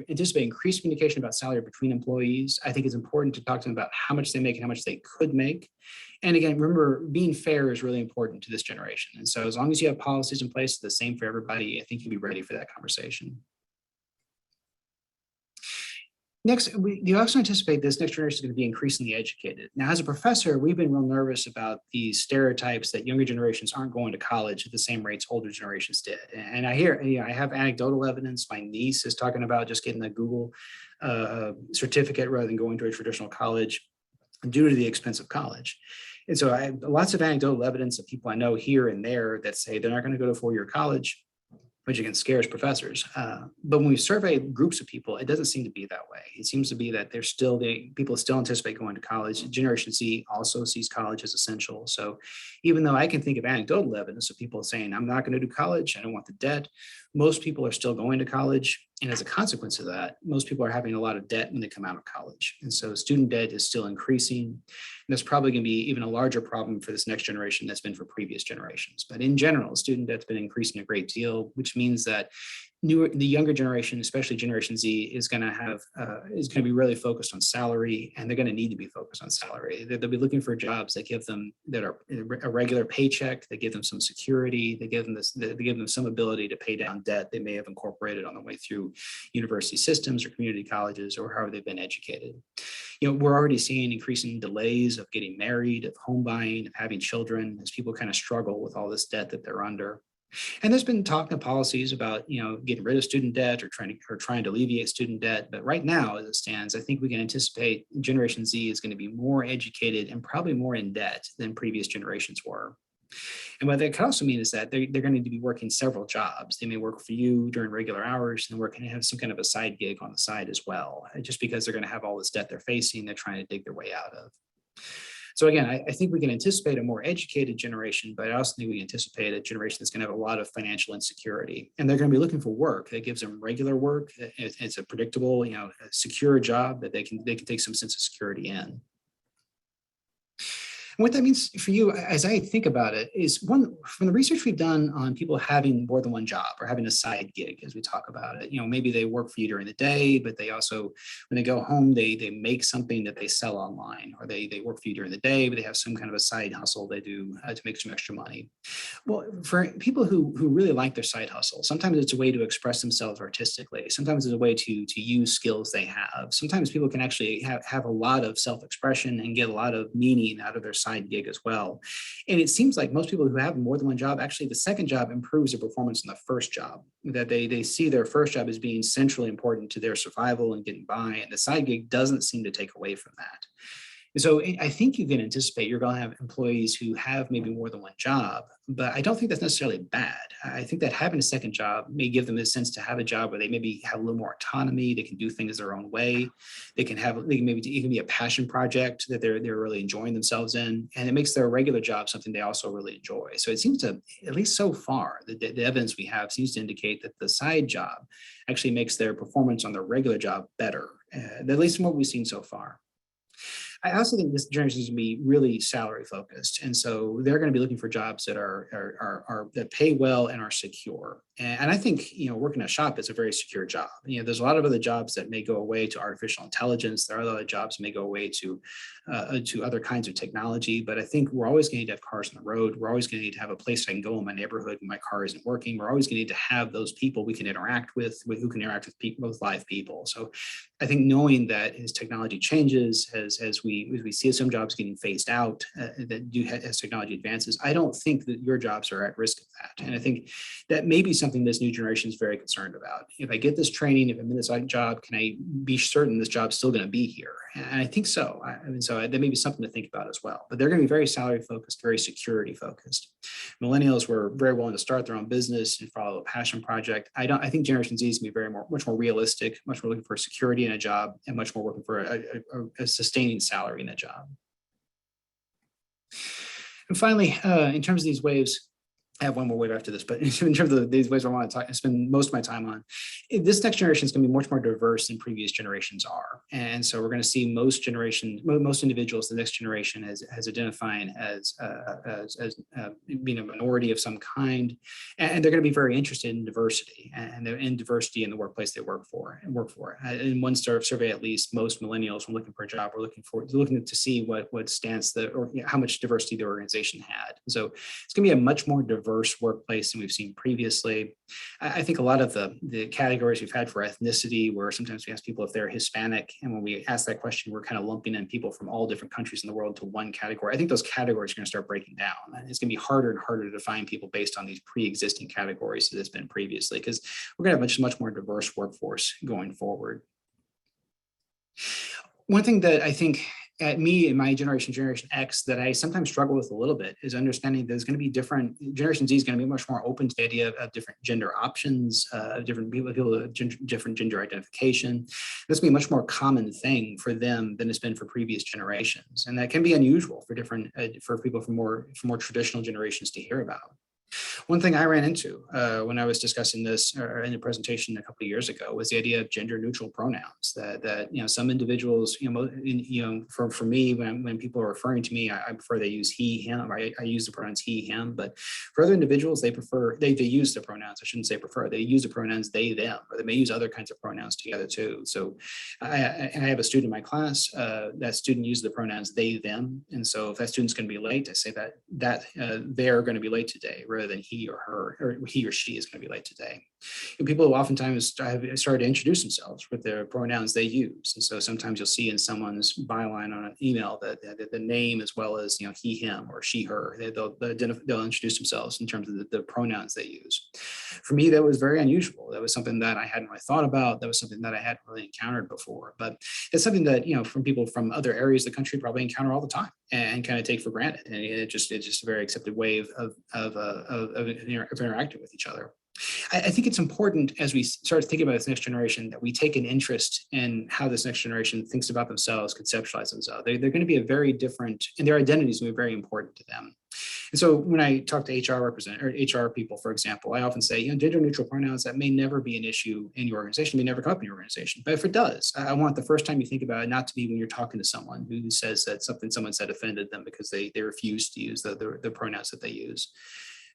anticipate increased communication about salary between employees. I think it's important to talk to them about how much they make and how much they could make. And again, remember, being fair is really important to this generation. And so as long as you have policies in place, the same for everybody, I think you'll be ready for that conversation. Next, you also anticipate this next generation is going to be increasingly educated. Now, as a professor, we've been real nervous about these stereotypes that younger generations aren't going to college at the same rates older generations did. And I have anecdotal evidence. My niece is talking about just getting a Google certificate rather than going to a traditional college due to the expense of college. And so I have lots of anecdotal evidence of people I know here and there that say they're not going to go to a 4-year college, which again scares professors. But when we survey groups of people, it doesn't seem to be that way. It seems to be that people still anticipate going to college. Generation Z also sees college as essential. So even though I can think of anecdotal evidence of people saying, I'm not going to do college, I don't want the debt, most people are still going to college. And as a consequence of that, most people are having a lot of debt when they come out of college. And so student debt is still increasing. And that's probably going to be even a larger problem for this next generation that's been for previous generations. But in general, student debt's been increasing a great deal, which means that the younger generation, especially Generation Z, is going to be really focused on salary, and they're going to need to be focused on salary. They'll be looking for jobs that are a regular paycheck, that give them some security, they give them some ability to pay down debt they may have incorporated on the way through university systems or community colleges or however they've been educated. We're already seeing increasing delays of getting married, of home buying, of having children, as people kind of struggle with all this debt that they're under. And there's been talk and policies about, getting rid of student debt or trying to alleviate student debt. But right now, as it stands, I think we can anticipate Generation Z is going to be more educated and probably more in debt than previous generations were. And what that could also mean is that they're going to need to be working several jobs. They may work for you during regular hours and work and have some kind of a side gig on the side as well, just because they're going to have all this debt they're facing, they're trying to dig their way out of. So again, I think we can anticipate a more educated generation, but I also think we anticipate a generation that's going to have a lot of financial insecurity, and they're going to be looking for work that gives them regular work. It's a predictable, a secure job that they can take some sense of security in. And what that means for you, as I think about it, is from the research we've done on people having more than one job or having a side gig, as we talk about it, maybe they work for you during the day, but they also, when they go home, they make something that they sell online, or they work for you during the day, but they have some kind of a side hustle they do to make some extra money. Well, for people who really like their side hustle, sometimes it's a way to express themselves artistically. Sometimes it's a way to use skills they have. Sometimes people can actually have a lot of self-expression and get a lot of meaning out of their side gig as well. And it seems like most people who have more than one job, actually the second job improves their performance in the first job, that they see their first job as being centrally important to their survival and getting by. And the side gig doesn't seem to take away from that. And so I think you can anticipate you're going to have employees who have maybe more than one job, but I don't think that's necessarily bad. I think that having a second job may give them a sense to have a job where they maybe have a little more autonomy. They can do things their own way. It can be a passion project that they're really enjoying themselves in, and it makes their regular job something they also really enjoy. So it seems to, at least so far, the evidence we have seems to indicate that the side job actually makes their performance on their regular job better, at least from what we've seen so far. I also think this generation is going to be really salary focused, and so they're going to be looking for jobs that that pay well and are secure. And I think, working a shop is a very secure job. There's a lot of other jobs that may go away to artificial intelligence. There are other jobs that may go away to other kinds of technology. But I think we're always going to need to have cars on the road. We're always going to need to have a place I can go in my neighborhood when my car isn't working. We're always going to need to have those people we can interact with who can interact with people, with live people. So I think knowing that as technology changes, as we see some jobs getting phased out, as technology advances, I don't think that your jobs are at risk of that. And I think that may be something this new generation is very concerned about. If I get this training, if I'm in this job, can I be certain this job's still going to be here? And I think so. So that may be something to think about as well. But they're going to be very salary focused, very security focused. Millennials were very willing to start their own business and follow a passion project. I think Generation Z is going to be much more realistic, much more looking for security in a job, and much more working for a sustaining salary in a job. And finally, in terms of these waves, I have one more wave after this, but in terms of these ways I want to spend most of my time on, this next generation is going to be much more diverse than previous generations are. And so we're going to see most individuals, the next generation as identifying as being a minority of some kind. And they're going to be very interested in diversity, and they're in diversity in the workplace they work for. In one survey, at least, most millennials, when looking for a job, were looking to see what stance how much diversity the organization had. So it's going to be a much more diverse workplace than we've seen previously. I think a lot of the categories we've had for ethnicity, where sometimes we ask people if they're Hispanic, and when we ask that question, we're kind of lumping in people from all different countries in the world to one category. I think those categories are going to start breaking down. It's going to be harder and harder to define people based on these pre-existing categories that it's been previously, because we're going to have much more diverse workforce going forward. One thing that I think at me and my Generation X, that I sometimes struggle with a little bit is understanding there's going to be Generation Z is going to be much more open to the idea of different gender options, different people with different gender identification. This will be a much more common thing for them than it's been for previous generations. And that can be unusual for people from more traditional generations to hear about. One thing I ran into when I was discussing this in a presentation a couple of years ago was the idea of gender neutral pronouns. That some individuals, for me, when people are referring to me, I prefer they use he, him. I use the pronouns he, him. But for other individuals, they use the pronouns. I shouldn't say prefer. They use the pronouns they, them, or they may use other kinds of pronouns together too. So I have a student in my class. That student uses the pronouns they, them, and so if that student's going to be late, I say that they're going to be late today, rather than he or her, or he or she is going to be late today. And people who oftentimes have started to introduce themselves with their pronouns they use. And so sometimes you'll see in someone's byline on an email that the name, as well as he, him, or she, her, they'll introduce themselves in terms of the pronouns they use. For me, that was very unusual. That was something that I hadn't really thought about. That was something that I hadn't really encountered before. But it's something that from people from other areas of the country probably encounter all the time and kind of take for granted. And it's just a very accepted way of interacting with each other. I think it's important, as we start thinking about this next generation, that we take an interest in how this next generation thinks about themselves, conceptualize themselves. They're going to be a very different, and their identities will be very important to them. And so when I talk to HR people, for example, I often say, gender neutral pronouns, that may never be an issue in your organization, may never come up in your organization. But if it does, I want the first time you think about it not to be when you're talking to someone who says that something someone said offended them because they refuse to use the pronouns that they use.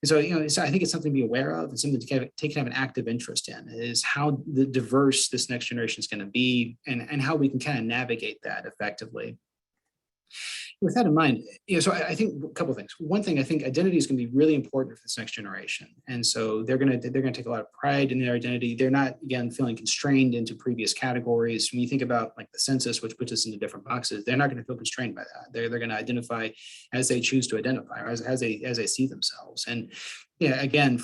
And so, so I think it's something to be aware of, and something to take an active interest in, is how diverse this next generation is going to be, and how we can kind of navigate that effectively. With that in mind, so I think a couple of things. One thing, I think identity is going to be really important for this next generation, and so they're going to take a lot of pride in their identity. They're not, again, feeling constrained into previous categories. When you think about like the census, which puts us into different boxes, they're not going to feel constrained by that. They're going to identify as they choose to identify, or as they see themselves. And again,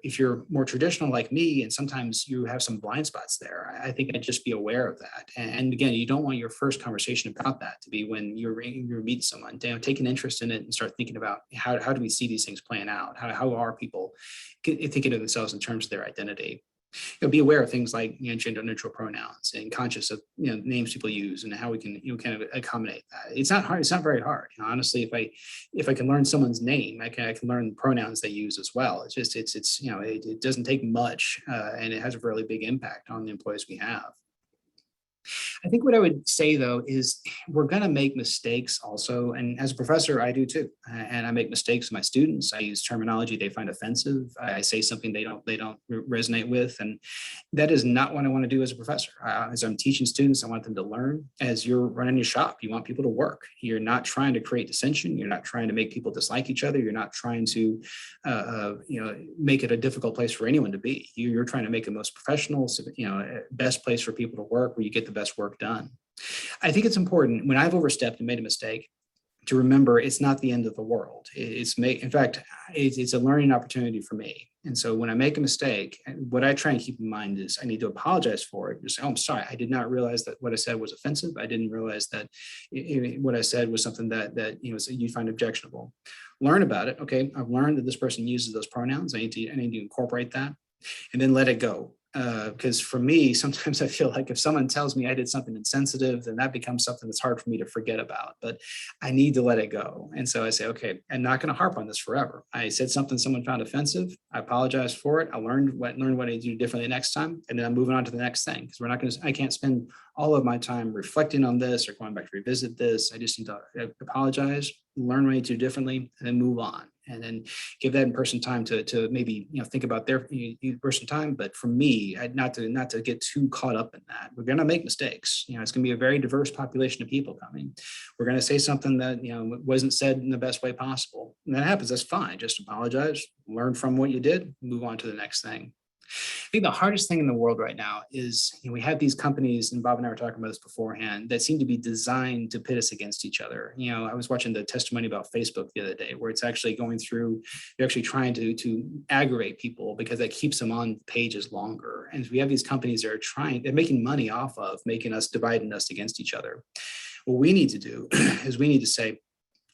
if you're more traditional like me, and sometimes you have some blind spots there, I think I'd just be aware of that. And again, you don't want your first conversation about that to be when you're meeting someone. Take an interest in it and start thinking about how do we see these things playing out? How are people thinking of themselves in terms of their identity? Be aware of things like gender neutral pronouns, and conscious of names people use, and how we can kind of accommodate that. It's not hard. It's not very hard. Honestly, if I can learn someone's name, I can learn the pronouns they use as well. It's just it doesn't take much, and it has a really big impact on the employees we have. I think what I would say though is we're going to make mistakes also, and as a professor, I do too. And I make mistakes with my students. I use terminology they find offensive. I say something they don't resonate with, and that is not what I want to do as a professor. As I'm teaching students, I want them to learn. As you're running your shop, you want people to work. You're not trying to create dissension. You're not trying to make people dislike each other. You're not trying to, make it a difficult place for anyone to be. You're trying to make the most professional, best place for people to work, where you get the best work done. I think it's important when I've overstepped and made a mistake to remember it's not the end of the world. In fact, it's a learning opportunity for me. And so when I make a mistake, what I try and keep in mind is I need to apologize for it. Just say, oh, I'm sorry. I did not realize that what I said was offensive. I didn't realize that what I said was something that you find objectionable. Learn about it. Okay, I've learned that this person uses those pronouns. I need to incorporate that, and then let it go. Because for me, sometimes I feel like if someone tells me I did something insensitive, then that becomes something that's hard for me to forget about. But I need to let it go. And so I say, okay, I'm not going to harp on this forever. I said something someone found offensive. I apologize for it. I learned what I do differently next time, and then I'm moving on to the next thing. Because I can't spend all of my time reflecting on this or going back to revisit this. I just need to apologize, learn what I need to do differently, and then move on. And then give that person time to maybe think about their person time. But for me, not to get too caught up in that. We're going to make mistakes. It's going to be a very diverse population of people coming. We're going to say something that wasn't said in the best way possible. And that happens. That's fine. Just apologize, learn from what you did, move on to the next thing. I think the hardest thing in the world right now is we have these companies, and Bob and I were talking about this beforehand, that seem to be designed to pit us against each other. I was watching the testimony about Facebook the other day, where it's actually going through, they're actually trying to aggravate people because that keeps them on pages longer. And we have these companies that they're making money off of making us, dividing us against each other. What we need to do is we need to say,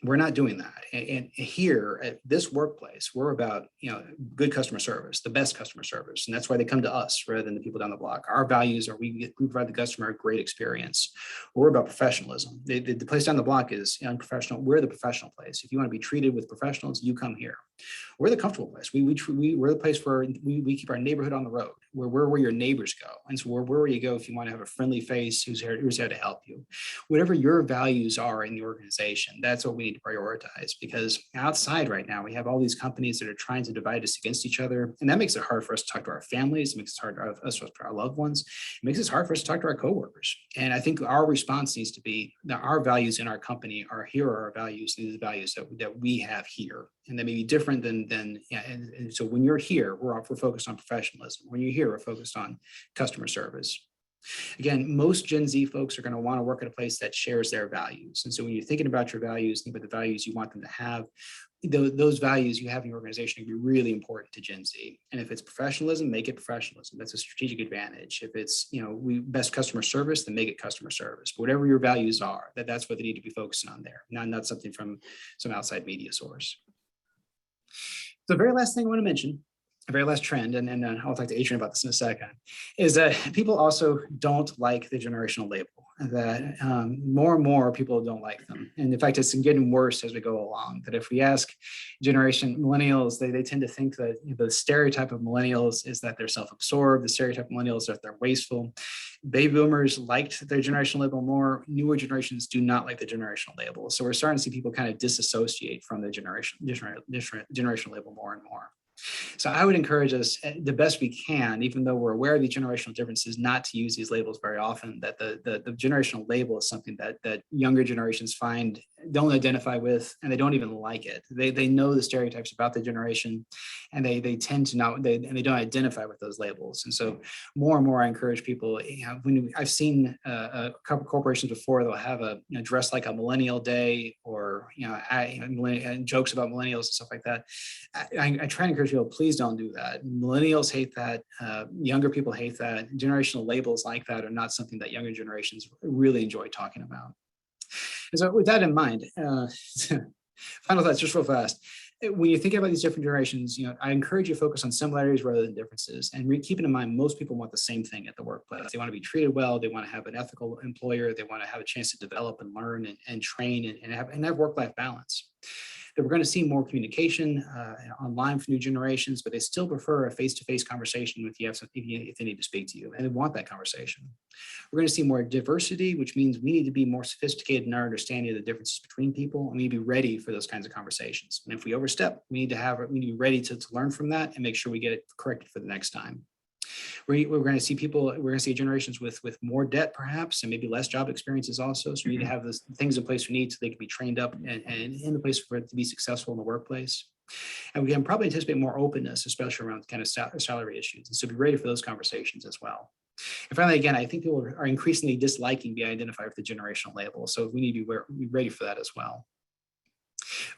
we're not doing that. And here at this workplace, we're about, good customer service, the best customer service. And that's why they come to us rather than the people down the block. Our values are we provide the customer a great experience. We're about professionalism. The place down the block is unprofessional. We're the professional place. If you want to be treated with professionals, you come here. We're the comfortable place. We're the place where we keep our neighborhood on the road. We're where your neighbors go. And so we're where you go if you want to have a friendly face who's here to help you. Whatever your values are in the organization, that's what we need to prioritize, because outside right now, we have all these companies that are trying to divide us against each other. And that makes it hard for us to talk to our families. It makes it hard for us to talk to our loved ones. It makes it hard for us to talk to our coworkers. And I think our response needs to be that our values in our company are here are our values. These are the values that we have here. And that may be different than and so when you're here, we're focused on professionalism. When you're here, we're focused on customer service. Again, most Gen Z folks are going to want to work at a place that shares their values. And so when you're thinking about your values, think about the values you want them to have. Those values you have in your organization can be really important to Gen Z. And if it's professionalism, make it professionalism. That's a strategic advantage. If it's, best customer service, then make it customer service. But whatever your values are, that's what they need to be focusing on there, not something from some outside media source. The very last thing I want to mention, a very last trend, and I'll talk to Adrian about this in a second, is that people also don't like the generational label. That more and more people don't like them. And in fact, it's getting worse as we go along. That if we ask generation millennials, they tend to think that the stereotype of millennials is that they're self-absorbed. The stereotype of millennials is that they're wasteful. Baby boomers liked their generational label more. Newer generations do not like the generational label. So we're starting to see people kind of disassociate from the generational label more and more. So I would encourage us the best we can, even though we're aware of these generational differences, not to use these labels very often. That the generational label is something that younger generations don't identify with, and they don't even like it. They know the stereotypes about the generation, and they tend to not, and they don't identify with those labels. And so more and more I encourage people, when I've seen a couple corporations before, they'll have a dress like a millennial day, or jokes about millennials and stuff like that. I try to encourage people, please don't do that. Millennials hate that. Younger people hate that. Generational labels like that are not something that younger generations really enjoy talking about. And so with that in mind, final thoughts just real fast. When you're thinking about these different generations, I encourage you to focus on similarities rather than differences. And keeping in mind, most people want the same thing at the workplace. They want to be treated well. They want to have an ethical employer. They want to have a chance to develop and learn and train and have work-life balance. that we're going to see more communication online for new generations, but they still prefer a face-to-face conversation if they need to speak to you, and they want that conversation. We're going to see more diversity, which means we need to be more sophisticated in our understanding of the differences between people, and we need to be ready for those kinds of conversations. And if we overstep, we need to be ready to learn from that and make sure we get it corrected for the next time. We're going to see we're going to see generations with more debt perhaps, and maybe less job experiences also. So we need to have those things in place we need so they can be trained up and in the place for it to be successful in the workplace. And we can probably anticipate more openness, especially around kind of salary issues. And so be ready for those conversations as well. And finally, again, I think people are increasingly disliking being identified with the generational label. So we need to be ready for that as well.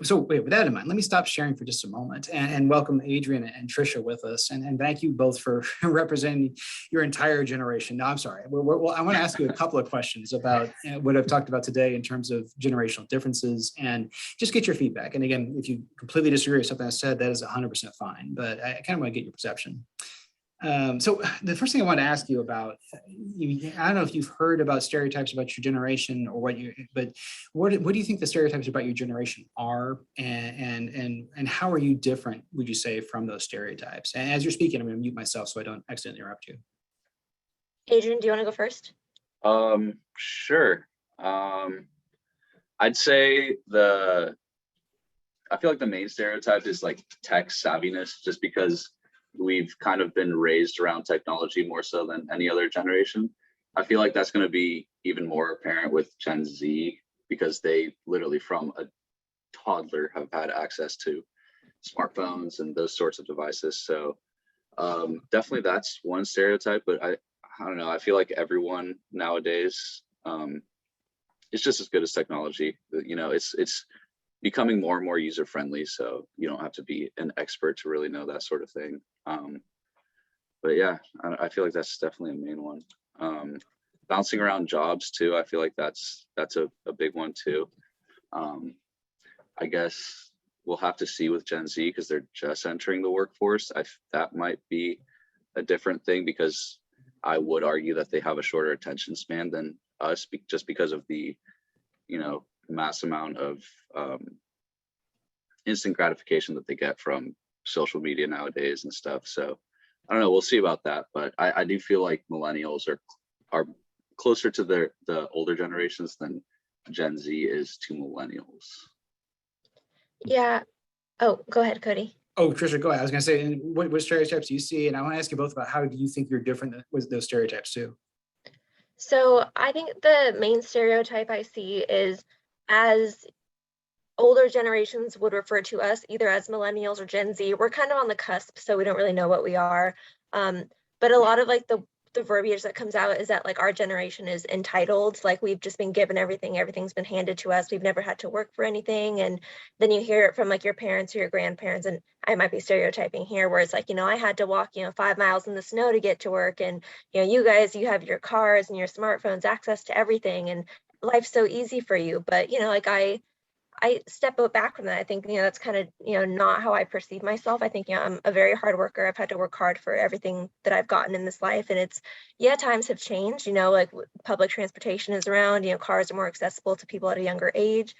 So with that in mind, let me stop sharing for just a moment and welcome Adrian and Trisha with us. And thank you both for representing your entire generation. No, I'm sorry. I want to ask you a couple of questions about what I've talked about today in terms of generational differences and just get your feedback. And again, if you completely disagree with something I said, that is 100% fine, but I kind of want to get your perception. So the first thing I want to ask you about, I don't know if you've heard about stereotypes about your generation or but what do you think the stereotypes about your generation are, and how are you different, would you say, from those stereotypes? And as you're speaking, I'm going to mute myself so I don't accidentally interrupt you. Adrian, do you want to go first? Sure. I'd say I feel like the main stereotype is like tech savviness, just because we've kind of been raised around technology more so than any other generation. I feel like that's going to be even more apparent with Gen Z, because they literally from a toddler have had access to smartphones and those sorts of devices. So definitely that's one stereotype, but I don't know. I feel like everyone nowadays is just as good as technology. You know, it's becoming more and more user friendly, so you don't have to be an expert to really know that sort of thing. But yeah, I feel like that's definitely a main one. Bouncing around jobs too, I feel like that's a big one too. I guess we'll have to see with Gen Z, because they're just entering the workforce. That might be a different thing, because I would argue that they have a shorter attention span than us, just because of the, you know, mass amount of instant gratification that they get from social media nowadays and stuff. So I don't know, we'll see about that, but I do feel like millennials are closer to the older generations than Gen Z is to millennials. Yeah. Oh, go ahead, Cody. Oh, Trisha, go ahead. I was going to say, what stereotypes do you see? And I want to ask you both about how do you think you're different with those stereotypes too? So I think the main stereotype I see is, as older generations would refer to us either as millennials or Gen Z, we're kind of on the cusp, so we don't really know what we are. But a lot of like the verbiage that comes out is that like our generation is entitled, like we've just been given everything's been handed to us, we've never had to work for anything. And then you hear it from like your parents or your grandparents, and I might be stereotyping here, where it's like, you know, I had to walk, 5 miles in the snow to get to work, and you guys, you have your cars and your smartphones, access to everything, and life's so easy for you. But like I step back from that. I think, that's kind of, not how I perceive myself. I think, I'm a very hard worker. I've had to work hard for everything that I've gotten in this life. And it's, times have changed, like public transportation is around, cars are more accessible to people at a younger age.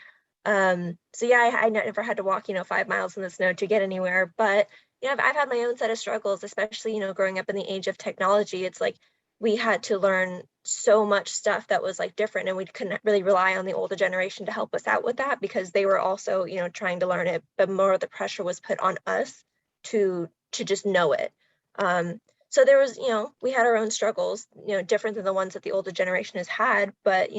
So yeah, I never had to walk, 5 miles in the snow to get anywhere. But, I've had my own set of struggles, especially, growing up in the age of technology. It's like, we had to learn so much stuff that was like different, and we couldn't really rely on the older generation to help us out with that, because they were also, trying to learn it, but more of the pressure was put on us to just know it. So there was, we had our own struggles, different than the ones that the older generation has had, but,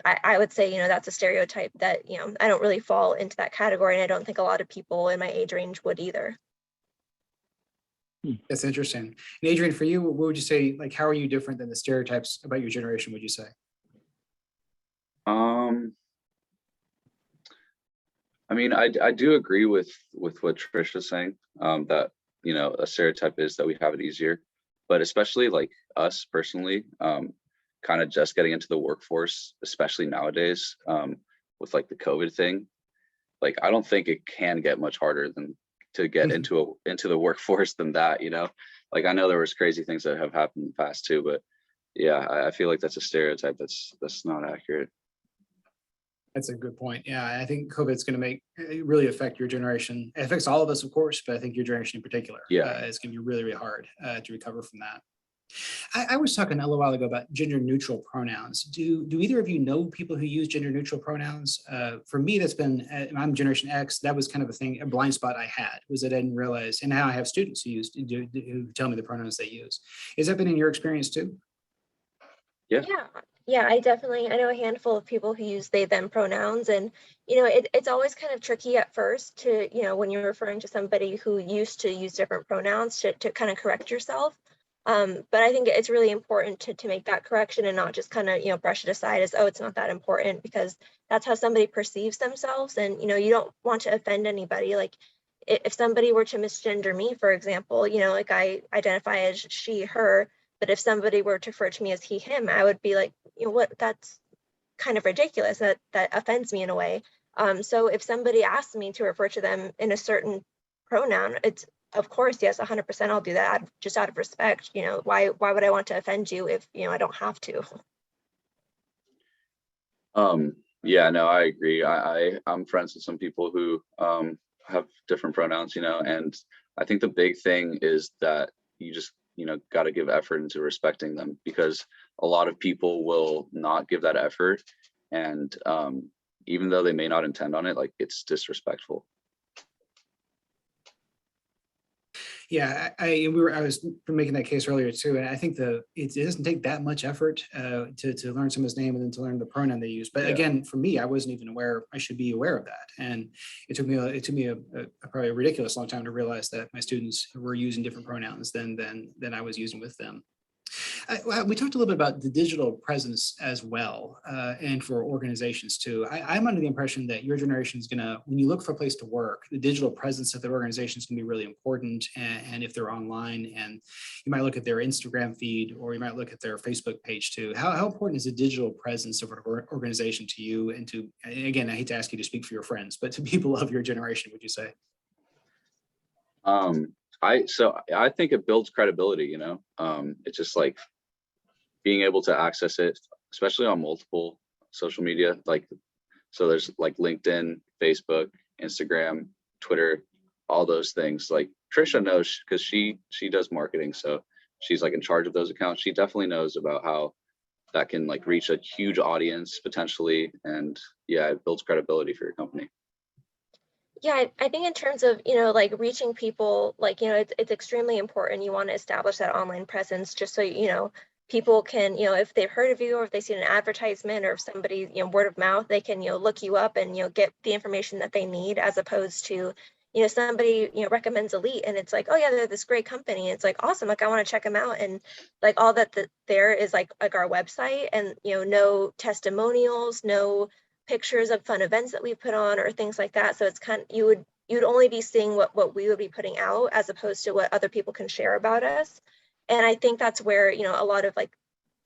I would say, that's a stereotype that, I don't really fall into that category, and I don't think a lot of people in my age range would either. That's interesting. And Adrian, for you, what would you say, like, how are you different than the stereotypes about your generation, would you say? I mean, I do agree with what Trisha's saying, that, a stereotype is that we have it easier, but especially like us personally, kind of just getting into the workforce, especially nowadays, with like the COVID thing, like, I don't think it can get much harder than to get into the workforce than that, like, I know there was crazy things that have happened in the past too, but yeah, I feel like that's a stereotype that's not accurate. That's a good point. Yeah, I think COVID's going to really affect your generation. It affects all of us, of course, but I think your generation in particular, Yeah. it's going to be really, really hard to recover from that. I was talking a little while ago about gender neutral pronouns. Do either of you know people who use gender neutral pronouns? For me, that's been, I'm Generation X. That was kind of a blind spot I had, was that I didn't realize, and now I have students who tell me the pronouns they use. Has that been in your experience too? Yeah. Yeah, I know a handful of people who use they, them pronouns. And, it's always kind of tricky at first to, when you're referring to somebody who used to use different pronouns to kind of correct yourself. But I think it's really important to make that correction and not just kind of, brush it aside as, oh, it's not that important, because that's how somebody perceives themselves. And, you don't want to offend anybody. Like if somebody were to misgender me, for example, like I identify as she, her, but if somebody were to refer to me as he, him, I would be like, what, that's kind of ridiculous. That offends me in a way. So if somebody asks me to refer to them in a certain pronoun, it's, of course, yes, 100% I'll do that, just out of respect. Why would I want to offend you if, I don't have to? Yeah, no, I agree. I'm friends with some people who have different pronouns, and I think the big thing is that you just, got to give effort into respecting them, because a lot of people will not give that effort. And even though they may not intend on it, like, it's disrespectful. Yeah, I was making that case earlier too, and I think it doesn't take that much effort to learn someone's name and then to learn the pronoun they use. But again, for me, I wasn't even aware. I should be aware of that, and it took me a probably a ridiculous long time to realize that my students were using different pronouns than I was using with them. We talked a little bit about the digital presence as well, and for organizations too. I'm under the impression that your generation is going to, when you look for a place to work, the digital presence of the organization is going to be really important. And if they're online, and you might look at their Instagram feed, or you might look at their Facebook page too. How important is the digital presence of an organization to you? And to, again, I hate to ask you to speak for your friends, but to people of your generation, would you say? I think it builds credibility, it's just like being able to access it, especially on multiple social media. Like, so there's like LinkedIn, Facebook, Instagram, Twitter, all those things. Like Trisha knows, because she does marketing. So she's like in charge of those accounts. She definitely knows about how that can like reach a huge audience potentially. And yeah, it builds credibility for your company. Yeah, I think in terms of, like reaching people, like, it's extremely important. You want to establish that online presence just so, people can, if they've heard of you, or if they see an advertisement, or if somebody, word of mouth, they can, look you up and, get the information that they need, as opposed to, somebody, recommends Elite, and it's like, oh yeah, they're this great company. It's like, awesome. Like, I want to check them out. And like all that there is like our website, and, no testimonials, no pictures of fun events that we put on or things like that. So it's kind of, you'd only be seeing what we would be putting out, as opposed to what other people can share about us. And I think that's where, a lot of like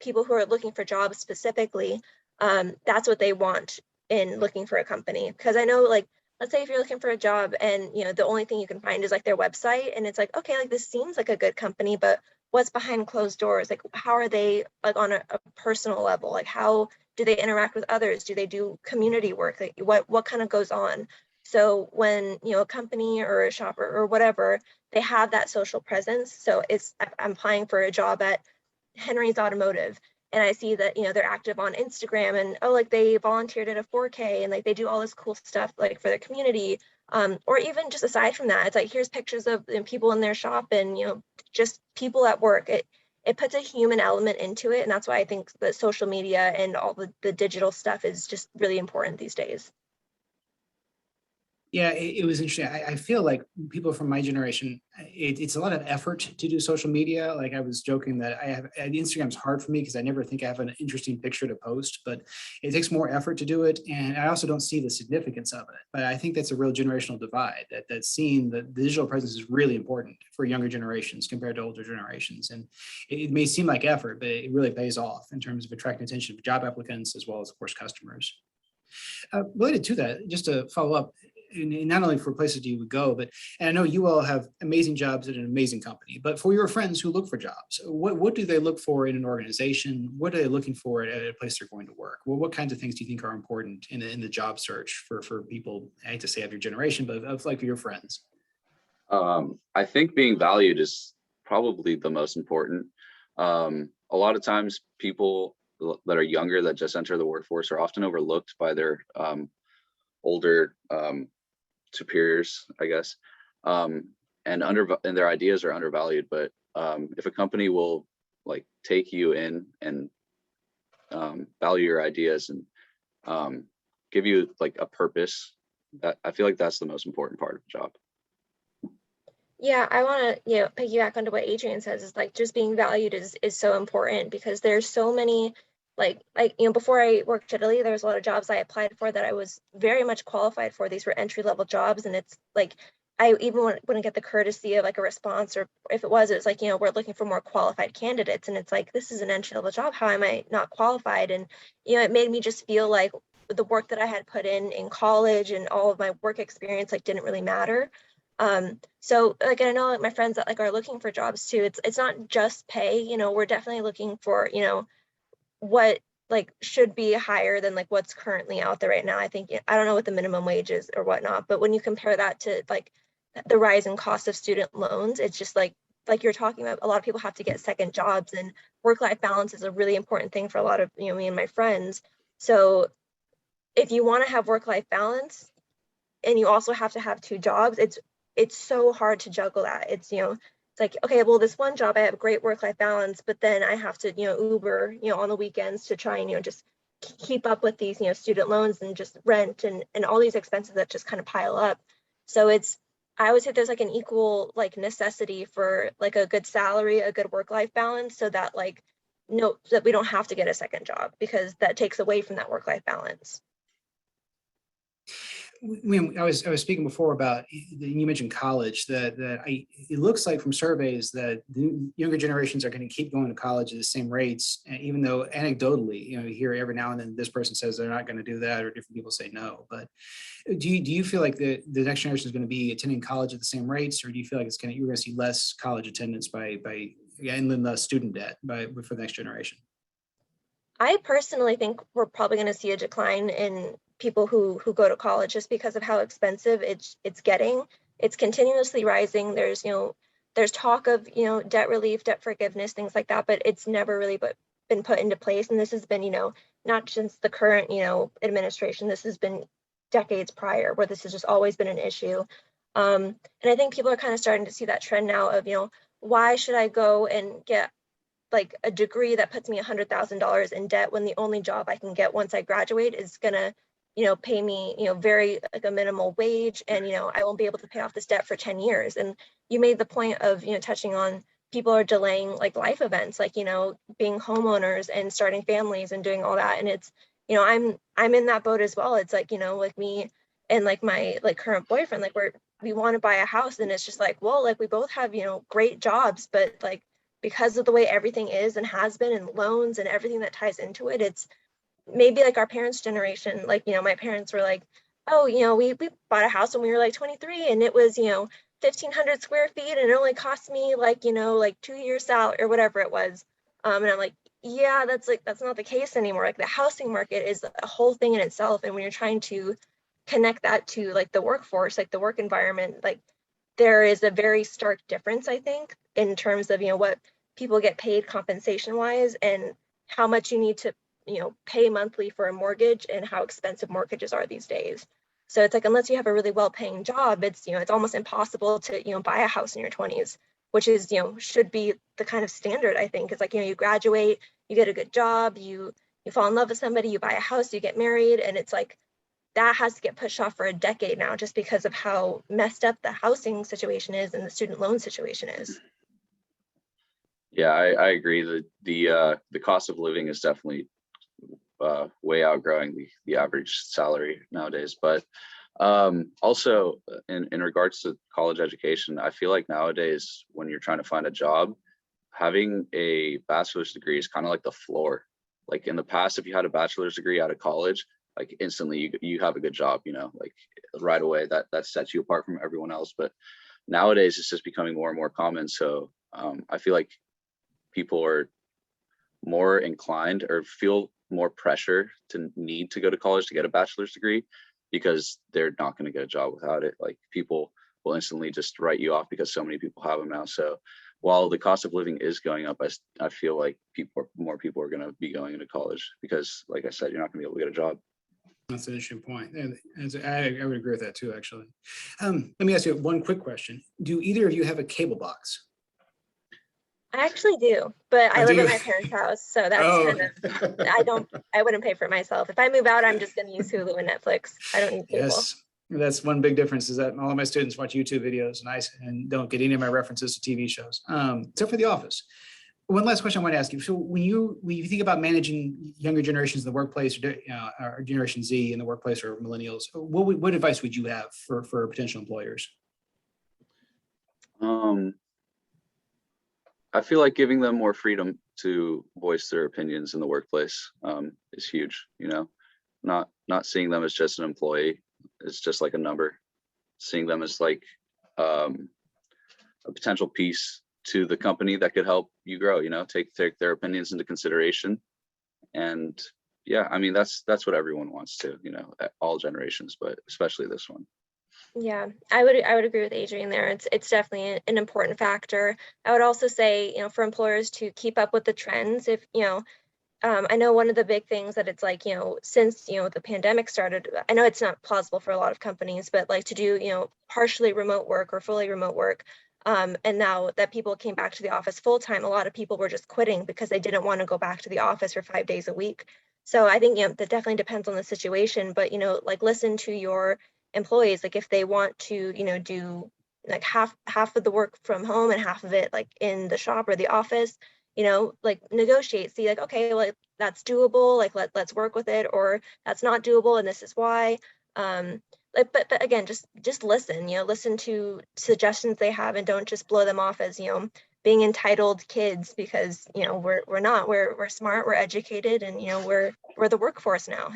people who are looking for jobs specifically, that's what they want in looking for a company. Because I know, like, let's say if you're looking for a job and, the only thing you can find is like their website, and it's like, okay, like this seems like a good company, but what's behind closed doors? Like, how are they like on a personal level? Like, how do they interact with others? Do they do community work? Like, what kind of goes on? So when, a company or a shop or whatever, they have that social presence. So I'm applying for a job at Henry's Automotive, and I see that, they're active on Instagram, and like they volunteered at a 4K, and like they do all this cool stuff like for their community. Or even just aside from that, it's like, here's pictures of people in their shop, and, just people at work. It puts a human element into it. And that's why I think that social media and all the digital stuff is just really important these days. Yeah, it was interesting. I feel like people from my generation, it's a lot of effort to do social media. Like I was joking that Instagram's hard for me because I never think I have an interesting picture to post, but it takes more effort to do it. And I also don't see the significance of it. But I think that's a real generational divide, that seeing the digital presence is really important for younger generations compared to older generations. And it may seem like effort, but it really pays off in terms of attracting attention of job applicants, as well as, of course, customers. Related to that, just to follow up, and not only for places you would go, but, and I know you all have amazing jobs at an amazing company, but for your friends who look for jobs, what do they look for in an organization? What are they looking for at a place they're going to work? Well, what kinds of things do you think are important in the job search for people, I hate to say of your generation, but of like your friends? I think being valued is probably the most important. A lot of times people that are younger that just enter the workforce are often overlooked by their older superiors, I guess, and their ideas are undervalued. But if a company will like take you in and value your ideas and give you like a purpose, that I feel like that's the most important part of the job. Yeah, I want to, piggyback onto what Adrian says, is like just being valued is so important, because there's so many, before I worked at Italy, there was a lot of jobs I applied for that I was very much qualified for. These were entry-level jobs, and it's like I even wouldn't get the courtesy of like a response, or if it was like, we're looking for more qualified candidates, and it's like, this is an entry-level job, how am I not qualified? And it made me just feel like the work that I had put in college and all of my work experience like didn't really matter. So like, I know like my friends that like are looking for jobs too, it's not just pay, we're definitely looking for, what like should be higher than like what's currently out there right now. I think, I don't know what the minimum wage is or whatnot, but when you compare that to like the rise in cost of student loans, it's just like you're talking about, a lot of people have to get second jobs, and work-life balance is a really important thing for a lot of, me and my friends. So if you want to have work-life balance and you also have to have two jobs, it's so hard to juggle that. It's like, okay, well, this one job I have great work-life balance, but then I have to Uber on the weekends to try and just keep up with these student loans and just rent and all these expenses that just kind of pile up. So I would say there's like an equal like necessity for like a good salary, a good work-life balance, so that like that we don't have to get a second job, because that takes away from that work-life balance. I was speaking before about, you mentioned college, it looks like from surveys that the younger generations are going to keep going to college at the same rates, even though anecdotally, you hear every now and then this person says they're not going to do that, or different people say no. But do you feel like the next generation is going to be attending college at the same rates, or do you feel like you're going to see less college attendance and then less student debt for the next generation? I personally think we're probably going to see a decline in people who go to college, just because of how expensive it's getting. It's continuously rising. There's talk of debt relief, debt forgiveness, things like that, but it's never really been put into place. And this has been not since the current administration. This has been decades prior, where this has just always been an issue. And I think people are kind of starting to see that trend now of why should I go and get like a degree that puts me $100,000 in debt when the only job I can get once I graduate is gonna, pay me, very like a minimal wage, and I won't be able to pay off this debt for 10 years. And you made the point of touching on people are delaying like life events, like being homeowners and starting families and doing all that. And it's I'm in that boat as well. It's like like me and like my like current boyfriend, like we want to buy a house, and it's just like, well, like we both have great jobs, but like because of the way everything is and has been, and loans and everything that ties into it, it's maybe like our parents' generation, like, my parents were like, oh, we bought a house when we were like 23, and it was, 1,500 square feet, and it only cost me like, like 2 years salary or whatever it was. And I'm like, yeah, that's not the case anymore. Like the housing market is a whole thing in itself. And when you're trying to connect that to like the workforce, like the work environment, like there is a very stark difference, I think, in terms of, what people get paid compensation wise, and how much you need to, pay monthly for a mortgage, and how expensive mortgages are these days. So it's like, unless you have a really well-paying job, it's, it's almost impossible to, buy a house in your 20s, which is, should be the kind of standard, I think. It's like, you graduate, you get a good job, you fall in love with somebody, you buy a house, you get married, and it's like, that has to get pushed off for a decade now, just because of how messed up the housing situation is and the student loan situation is. Yeah, I agree that the cost of living is definitely way outgrowing the average salary nowadays. But also in regards to college education, I feel like nowadays when you're trying to find a job, having a bachelor's degree is kind of like the floor. Like in the past, if you had a bachelor's degree out of college, like instantly you have a good job, like right away that sets you apart from everyone else. But nowadays it's just becoming more and more common. So I feel like people are more inclined or feel more pressure to need to go to college to get a bachelor's degree because they're not going to get a job without it. Like people will instantly just write you off because so many people have them now. So while the cost of living is going up, I feel like more people are going to be going into college because, like I said, you're not going to be able to get a job. That's an interesting point. And I would agree with that too, actually. Let me ask you one quick question. Do either of you have a cable box? I actually do, but I Oh, live do at you? my parents' house, so that's Oh. kind of, I wouldn't pay for it myself. If I move out, I'm just going to use Hulu and Netflix. I don't need cable. Yes, that's one big difference is that all of my students watch YouTube videos and don't get any of my references to TV shows, except for The Office. One last question I want to ask you. So when you think about managing younger generations in the workplace, or Generation Z in the workplace, or millennials, what advice would you have for potential employers? I feel like giving them more freedom to voice their opinions in the workplace is huge. You know, not seeing them as just an employee. It's just like a number. Seeing them as like a potential piece to the company that could help you grow. You know, take their opinions into consideration. And yeah, I mean that's what everyone wants to. You know, at all generations, but especially this one. Yeah, I would agree with Adrian there. It's definitely an important factor. I would also say, for employers to keep up with the trends. If I know one of the big things that it's like, since the pandemic started, I know it's not plausible for a lot of companies, but like to do partially remote work or fully remote work. And now that people came back to the office full time, a lot of people were just quitting because they didn't want to go back to the office for 5 days a week. So I think that definitely depends on the situation, but like listen to your employees. Like if they want to do like half of the work from home and half of it like in the shop or the office, like negotiate, see like, okay, like that's doable, like let's work with it, or that's not doable and this is why. But again, just listen, listen to suggestions they have and don't just blow them off as being entitled kids, because we're not, we're smart, we're educated, and we're the workforce now.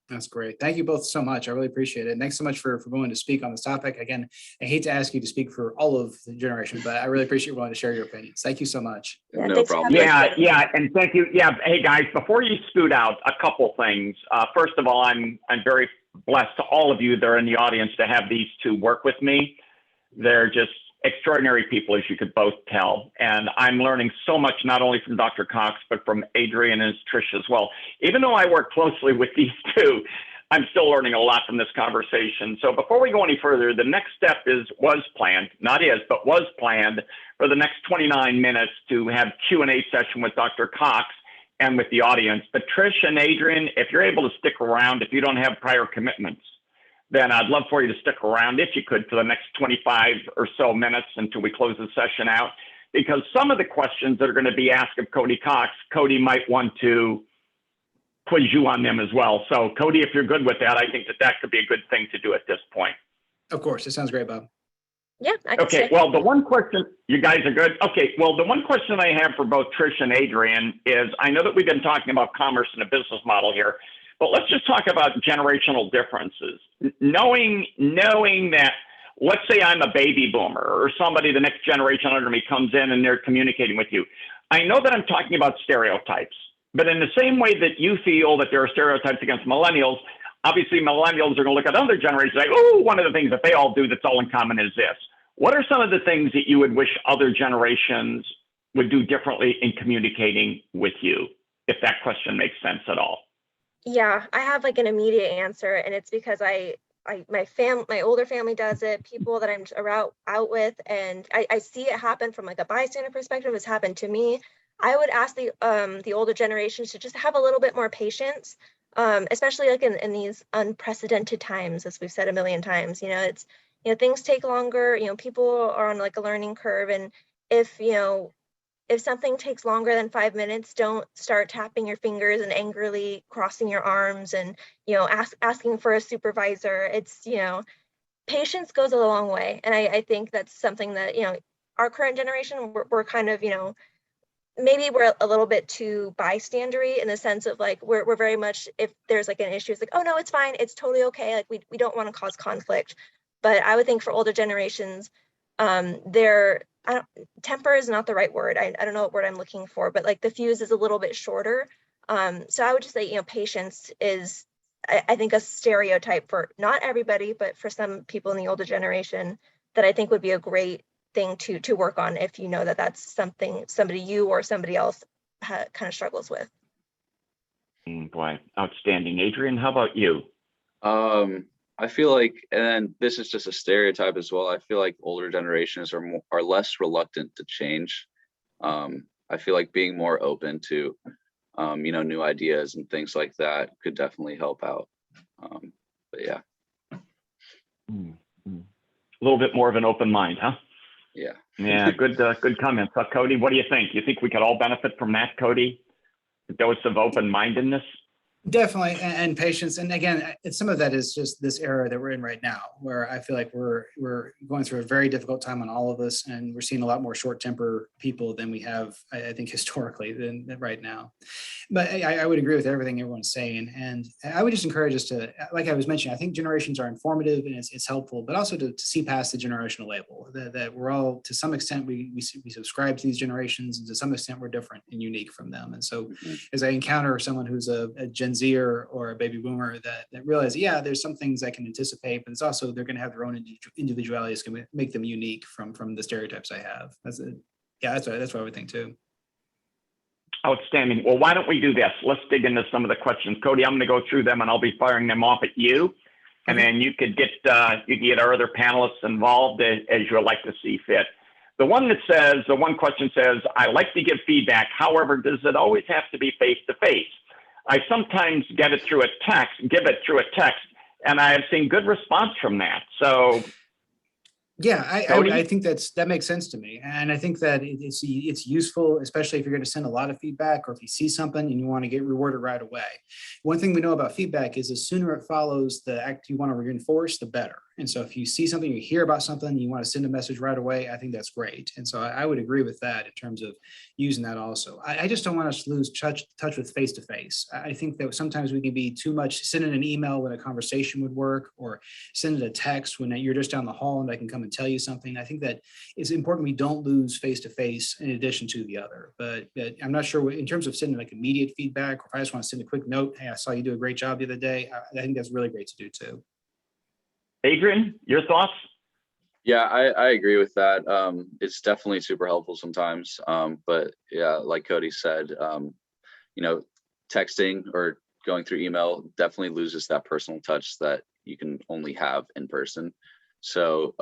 That's great. Thank you both so much. I really appreciate it. Thanks so much for going to speak on this topic. Again, I hate to ask you to speak for all of the generation, but I really appreciate you willing to share your opinions. Thank you so much. Yeah, No problem. Yeah, and thank you. Yeah, hey guys, before you scoot out, a couple things. First of all, I'm very blessed to all of you that are in the audience to have these two work with me. They're just extraordinary people, as you could both tell. And I'm learning so much, not only from Dr. Cox, but from Adrian and Trish as well. Even though I work closely with these two, I'm still learning a lot from this conversation. So before we go any further, the next step was planned, not is, but was planned for the next 29 minutes to have Q&A session with Dr. Cox and with the audience. But Trish and Adrian, if you're able to stick around, if you don't have prior commitments, then I'd love for you to stick around, if you could, for the next 25 or so minutes until we close the session out, because some of the questions that are going to be asked of Cody Cox, Cody might want to quiz you on them as well. So Cody, if you're good with that, I think that could be a good thing to do at this point. Of course, it sounds great, Bob. Yeah, I can Okay, well, the one question, you guys are good? Okay, well, the one question I have for both Trish and Adrian is, I know that we've been talking about commerce and a business model here, but let's just talk about generational differences. Knowing that, let's say I'm a baby boomer or somebody, the next generation under me comes in and they're communicating with you. I know that I'm talking about stereotypes, but in the same way that you feel that there are stereotypes against millennials, obviously millennials are going to look at other generations like, oh, one of the things that they all do that's all in common is this. What are some of the things that you would wish other generations would do differently in communicating with you, if that question makes sense at all? Yeah, I have like an immediate answer, and it's because my older family does it, people that I'm out with, and I see it happen from like a bystander perspective. It's happened to me. I would ask the older generations to just have a little bit more patience, especially like in these unprecedented times, as we've said a million times. It's things take longer. People are on like a learning curve, and if something takes longer than 5 minutes, don't start tapping your fingers and angrily crossing your arms and, asking for a supervisor. It's, patience goes a long way. And I think that's something that, our current generation, we're kind of, maybe we're a little bit too bystandery in the sense of like, we're very much, if there's like an issue, it's like, oh no, it's fine, it's totally okay. Like we don't want to cause conflict. But I would think for older generations, temper is not the right word. I don't know what word I'm looking for, but like the fuse is a little bit shorter. So I would just say, patience is, I think, a stereotype for not everybody, but for some people in the older generation that I think would be a great thing to work on if you know that that's something you or somebody else kind of struggles with. Boy, outstanding. Adrian, how about you? I feel like, and this is just a stereotype as well, I feel like older generations are less reluctant to change. I feel like being more open to, new ideas and things like that could definitely help out. But yeah. A little bit more of an open mind, huh? Yeah. Yeah, good comments. Cody, what do you think? You think we could all benefit from that, Cody? A dose of open-mindedness? Definitely, and patience. And again, some of that is just this era that we're in right now, where I feel like we're going through a very difficult time on all of us, and we're seeing a lot more short temper people than we have, I think, historically than right now. But I would agree with everything everyone's saying, and I would just encourage us to, like I was mentioning, I think generations are informative and it's helpful, but also to see past the generational label. That we're all, to some extent, we subscribe to these generations, and to some extent, we're different and unique from them. And so, as I encounter someone who's a Gen Z or a baby boomer that realize, yeah, there's some things I can anticipate, but it's also they're going to have their own individuality. It's going to make them unique from the stereotypes I have. That's what I would think too. Outstanding. Well, why don't we do this? Let's dig into some of the questions. Cody, I'm going to go through them and I'll be firing them off at you. And then you could get our other panelists involved as you would like to see fit. The one question says, I like to give feedback. However, does it always have to be face-to-face? I sometimes give it through a text, and I have seen good response from that. So, yeah, I think that makes sense to me, and I think that it's useful, especially if you're going to send a lot of feedback, or if you see something and you want to get rewarded right away. One thing we know about feedback is the sooner it follows the act you want to reinforce, the better. And so if you see something, you hear about something, you want to send a message right away, I think that's great. And so I would agree with that in terms of using that also. I just don't want us to lose touch with face-to-face. I think that sometimes we can be too much sending an email when a conversation would work, or sending a text when you're just down the hall and I can come and tell you something. I think that it's important we don't lose face-to-face in addition to the other. But I'm not sure in terms of sending like immediate feedback, or if I just want to send a quick note, hey, I saw you do a great job the other day. I think that's really great to do too. Adrian, your thoughts? Yeah, I agree with that. It's definitely super helpful sometimes. But yeah, like Cody said, texting or going through email definitely loses that personal touch that you can only have in person. So,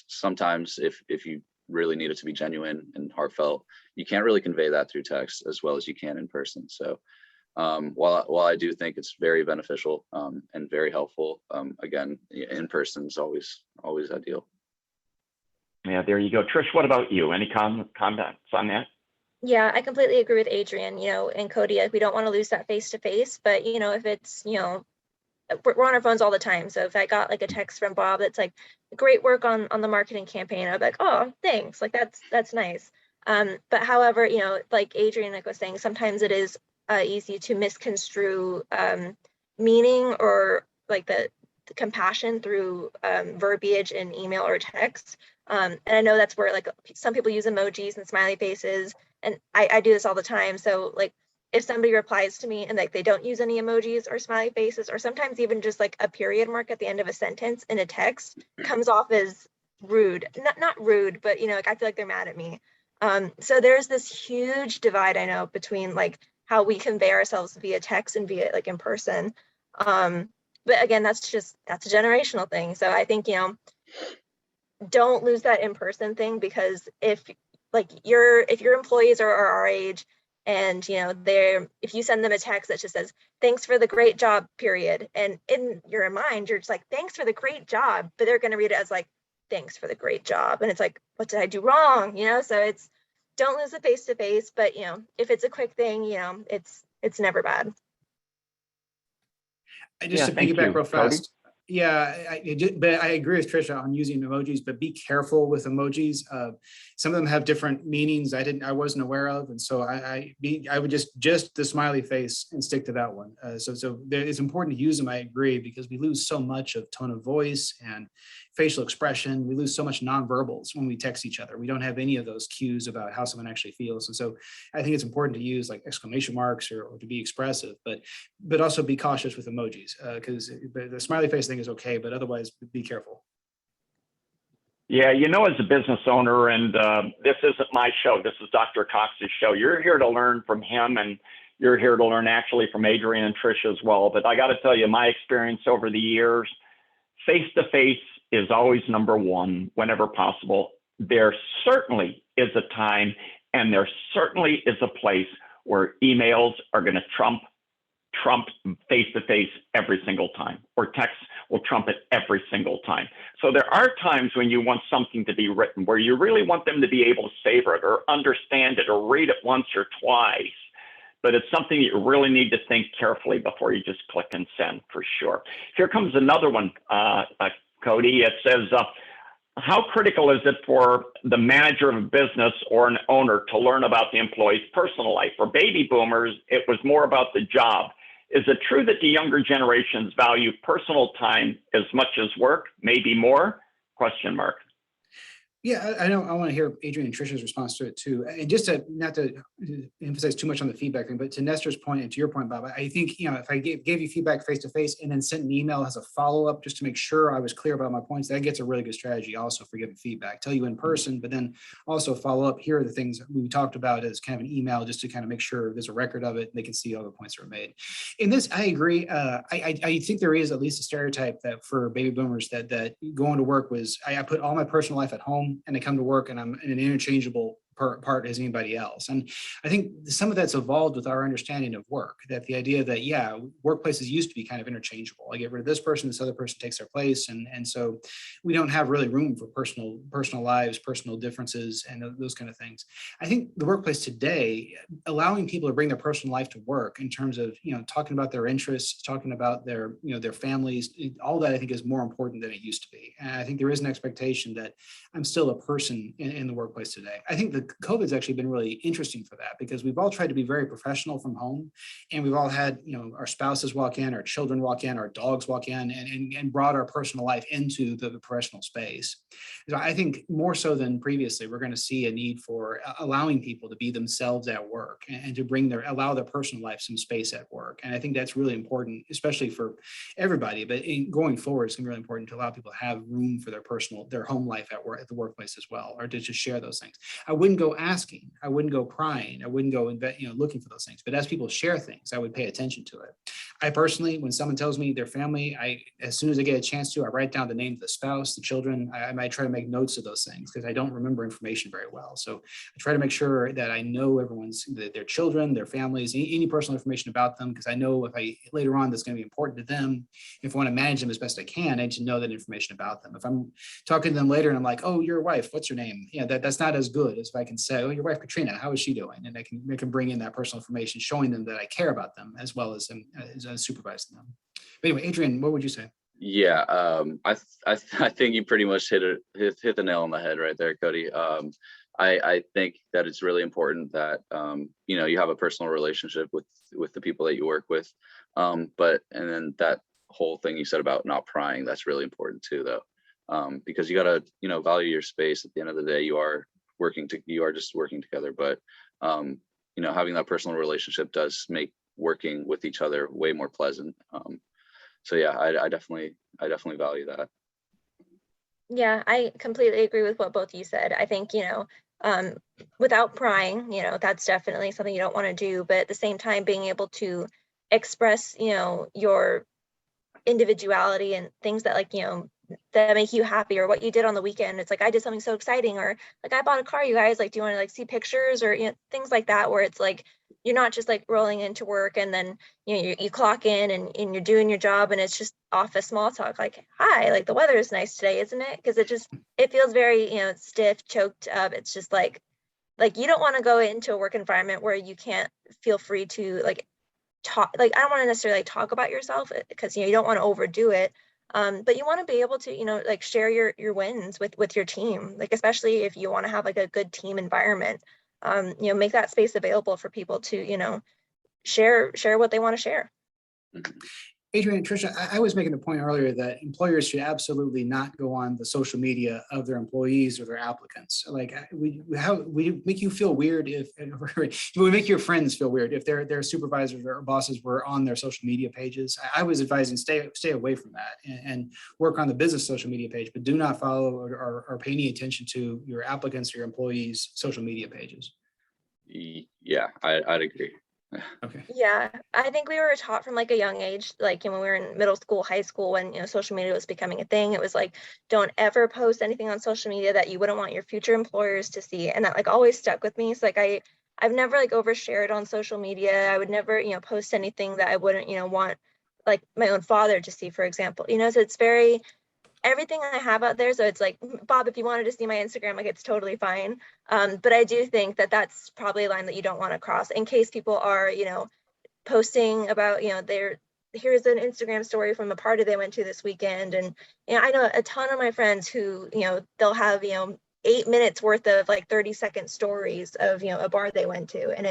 sometimes if you really need it to be genuine and heartfelt, you can't really convey that through text as well as you can in person. So, while I do think it's very beneficial and very helpful, again, in person is always ideal. Yeah, there you go. Trish, what about you? Any comments on that? Yeah, I completely agree with Adrian, and Cody. We don't want to lose that face-to-face, but if it's, we're on our phones all the time. So if I got like a text from Bob that's like, great work on the marketing campaign, I'd be like, oh, thanks. Like that's nice. But however, like Adrian was saying, sometimes it is easy to misconstrue meaning or like the compassion through verbiage in email or text. And I know that's where like some people use emojis and smiley faces, and I do this all the time. So like if somebody replies to me and like they don't use any emojis or smiley faces, or sometimes even just like a period mark at the end of a sentence in a text comes off as rude. Not rude, but like I feel like they're mad at me. So there's this huge divide, I know, between like how we convey ourselves via text and via like in person. But again, that's a generational thing. So I think, don't lose that in-person thing, because if your employees are our age and if you send them a text that just says thanks for the great job period, and in your mind you're just like thanks for the great job, but they're going to read it as like thanks for the great job, and it's like what did I do wrong? So it's, don't lose the face-to-face, but if it's a quick thing, it's never bad. Just to piggyback real fast. Yeah, but I agree with Trisha on using emojis, but be careful with emojis. Some of them have different meanings I wasn't aware of, and so I would just the smiley face and stick to that one. So it's important to use them. I agree, because we lose so much of tone of voice and facial expression. We lose so much nonverbals when we text each other. We don't have any of those cues about how someone actually feels, and so I think it's important to use like exclamation marks or to be expressive, but also be cautious with emojis, because the smiley face thing is okay, but otherwise be careful. Yeah, as a business owner, and this isn't my show, this is Dr. Cox's show. You're here to learn from him, and you're here to learn actually from Adrian and Trish as well. But I got to tell you, my experience over the years, face-to-face is always number one whenever possible. There certainly is a time, and there certainly is a place where emails are going to trump face-to-face every single time, or text will trump it every single time. So there are times when you want something to be written where you really want them to be able to savor it or understand it or read it once or twice, but it's something you really need to think carefully before you just click and send, for sure. Here comes another one, Cody. It says, how critical is it for the manager of a business or an owner to learn about the employee's personal life? For baby boomers, it was more about the job. Is it true that the younger generations value personal time as much as work, maybe more? Question mark. Yeah, I know. I want to hear Adrian and Trisha's response to it too. And just to not to emphasize too much on the feedback thing, but to Nestor's point and to your point, Bob, I think, if I gave you feedback face to face and then sent an email as a follow up just to make sure I was clear about my points, that gets a really good strategy also for giving feedback. Tell you in person, but then also follow up. Here are the things we talked about as kind of an email, just to kind of make sure there's a record of it and they can see all the points that are made. In this, I agree. I think there is at least a stereotype that for baby boomers that going to work was, I put all my personal life at home and I come to work and I'm an interchangeable part as anybody else. And I think some of that's evolved with our understanding of work, that the idea that, yeah, workplaces used to be kind of interchangeable. I get rid of this person, this other person takes their place. And so we don't have really room for personal lives, personal differences, and those kind of things. I think the workplace today, allowing people to bring their personal life to work in terms of, talking about their interests, talking about their families, all that I think is more important than it used to be. And I think there is an expectation that I'm still a person in the workplace today. I think the COVID's actually been really interesting for that, because we've all tried to be very professional from home, and we've all had, our spouses walk in, our children walk in, our dogs walk in, and brought our personal life into the professional space. So I think more so than previously, we're going to see a need for allowing people to be themselves at work and to allow their personal life some space at work. And I think that's really important, especially for everybody. But going forward, it's going to be really important to allow people to have room for their home life at work, at the workplace as well, or to just share those things. I wouldn't go asking, I wouldn't go prying, I wouldn't go looking for those things. But as people share things, I would pay attention to it. I personally, when someone tells me their family, as soon as I get a chance to, I write down the name of the spouse, the children. I might try to make notes of those things because I don't remember information very well. So I try to make sure that I know their children, their families, any personal information about them, because I know if later on that's going to be important to them. If I want to manage them as best I can, I need to know that information about them. If I'm talking to them later and I'm like, oh, your wife, what's her name? That's not as good as if I can say, oh, your wife, Katrina, how is she doing? And I can bring in that personal information, showing them that I care about them as well as supervising them. But anyway, Adrian, what would you say? Yeah, I think you pretty much hit the nail on the head right there, Cody. I think that it's really important that you have a personal relationship with the people that you work with, and then that whole thing you said about not prying, that's really important too, though, because you gotta value your space. At the end of the day, you are just working together, but having that personal relationship does make working with each other way more pleasant. So yeah, I definitely value that. Yeah, I completely agree with what both you said. I think, without prying, that's definitely something you don't want to do. But at the same time, being able to express, your individuality and things that that make you happy, or what you did on the weekend. It's like, I did something so exciting, or like, I bought a car, you guys, do you want to see pictures, or things like that, where it's like you're not just rolling into work and then you clock in and you're doing your job and it's just office small talk, like, hi, the weather is nice today, isn't it? Because it feels very stiff, choked up. It's just like you don't want to go into a work environment where you can't feel free to talk. I don't want to necessarily talk about yourself, because you don't want to overdo it, But you want to be able to, like share your wins with your team, like especially if you want to have like a good team environment. Make that space available for people to, share what they want to share. Adrian and Tricia, I was making the point earlier that employers should absolutely not go on the social media of their employees or their applicants. Like, we make you feel weird if we make your friends feel weird if their supervisors or bosses were on their social media pages. I was advising stay away from that and work on the business social media page, but do not follow or pay any attention to your applicants or your employees' social media pages. Yeah, I'd agree. Okay. Yeah, I think we were taught from like a young age, like when we were in middle school, high school, when social media was becoming a thing. It was like, don't ever post anything on social media that you wouldn't want your future employers to see, and that like always stuck with me. So like I've never like overshared on social media. I would never post anything that I wouldn't want like my own father to see, for example. So it's very everything I have out there. So it's like, Bob, if you wanted to see my Instagram, like it's totally fine. But I do think that that's probably a line that you don't want to cross in case people are, posting about, here's an Instagram story from a party they went to this weekend. And, I know a ton of my friends who, they'll have, 8 minutes worth of like 30-second stories of, a bar they went to. And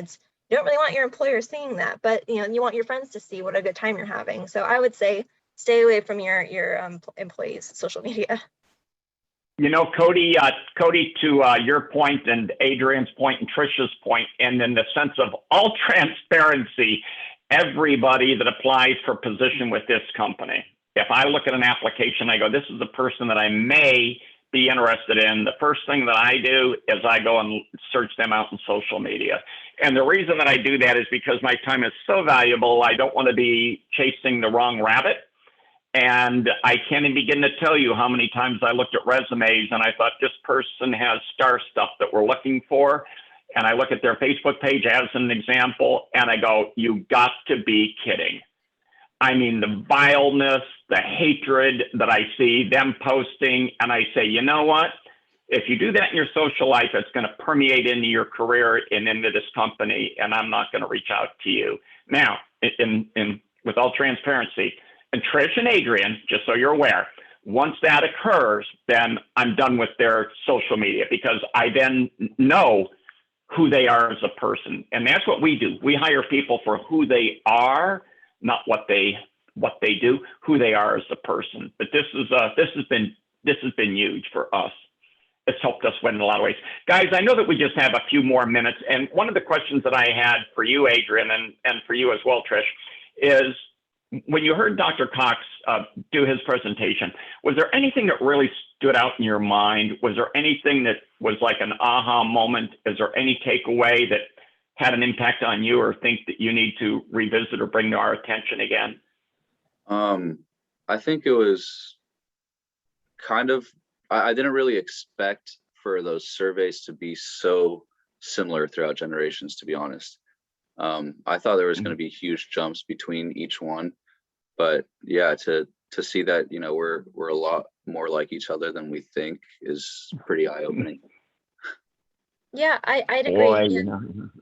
you don't really want your employer seeing that, but, you want your friends to see what a good time you're having. So I would say, stay away from your employees' social media. Cody, to your point and Adrian's point and Trisha's point, and in the sense of all transparency, everybody that applies for a position with this company, if I look at an application, I go, this is the person that I may be interested in. The first thing that I do is I go and search them out in social media. And the reason that I do that is because my time is so valuable. I don't want to be chasing the wrong rabbit. And I can't even begin to tell you how many times I looked at resumes and I thought this person has star stuff that we're looking for. And I look at their Facebook page as an example, and I go, you got to be kidding. I mean, the vileness, the hatred that I see them posting, and I say, you know what? If you do that in your social life, it's going to permeate into your career and into this company, and I'm not going to reach out to you. Now, with all transparency, and Trish and Adrian, just so you're aware, once that occurs, then I'm done with their social media because I then know who they are as a person. And that's what we do. We hire people for who they are, not what they do, who they are as a person. But this has been huge for us. It's helped us win in a lot of ways. Guys, I know that we just have a few more minutes. And one of the questions that I had for you, Adrian, and for you as well, Trish, is when you heard Dr. Cox do his presentation, was there anything that really stood out in your mind? Was there anything that was like an aha moment? Is there any takeaway that had an impact on you or think that you need to revisit or bring to our attention again? I think it was kind of, I didn't really expect for those surveys to be so similar throughout generations, to be honest. I thought there was going to be huge jumps between each one, but yeah, to see that, we're a lot more like each other than we think is pretty eye-opening. Yeah, I'd agree. Boy,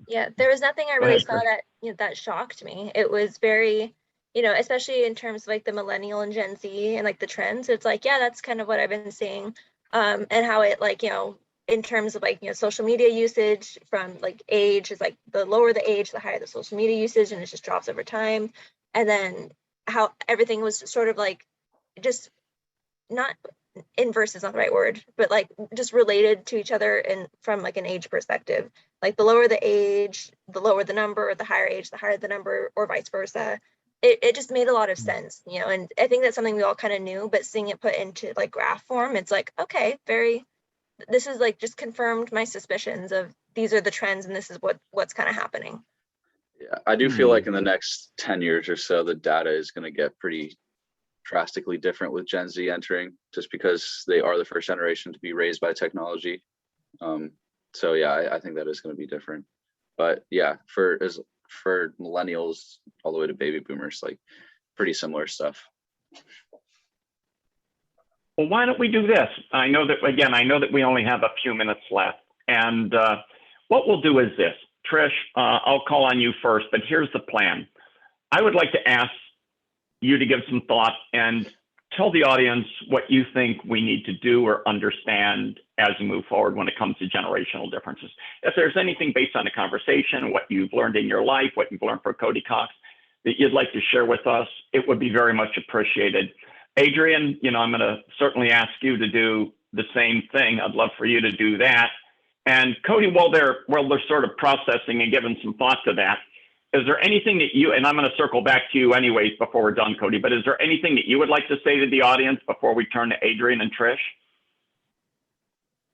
Yeah, there was nothing I really saw that that shocked me. It was very, especially in terms of like the millennial and Gen Z and like the trends. It's like, yeah, that's kind of what I've been seeing, and how it like, in terms of like, social media usage from like age is like the lower the age, the higher the social media usage, and it just drops over time. And then how everything was sort of like just not inverse is not the right word, but like just related to each other and from like an age perspective. Like the lower the age, the lower the number, or the higher age, the higher the number, or vice versa. It just made a lot of sense, and I think that's something we all kind of knew, but seeing it put into like graph form, it's like, okay, this is like just confirmed my suspicions of these are the trends and this is what's kind of happening. Yeah, I do feel like in the next 10 years or so, the data is going to get pretty drastically different with Gen Z entering, just because they are the first generation to be raised by technology. So yeah, I think that is going to be different. But yeah, for millennials all the way to baby boomers, like pretty similar stuff. Well, why don't we do this? I know that we only have a few minutes left. And what we'll do is this. Trish, I'll call on you first, but here's the plan. I would like to ask you to give some thought and tell the audience what you think we need to do or understand as we move forward when it comes to generational differences. If there's anything based on the conversation, what you've learned in your life, what you've learned from Cody Cox that you'd like to share with us, it would be very much appreciated. Adrian, I'm going to certainly ask you to do the same thing. I'd love for you to do that. And Cody, while they're sort of processing and giving some thought to that, is there anything that you, and I'm going to circle back to you anyways before we're done, Cody, but is there anything that you would like to say to the audience before we turn to Adrian and Trish?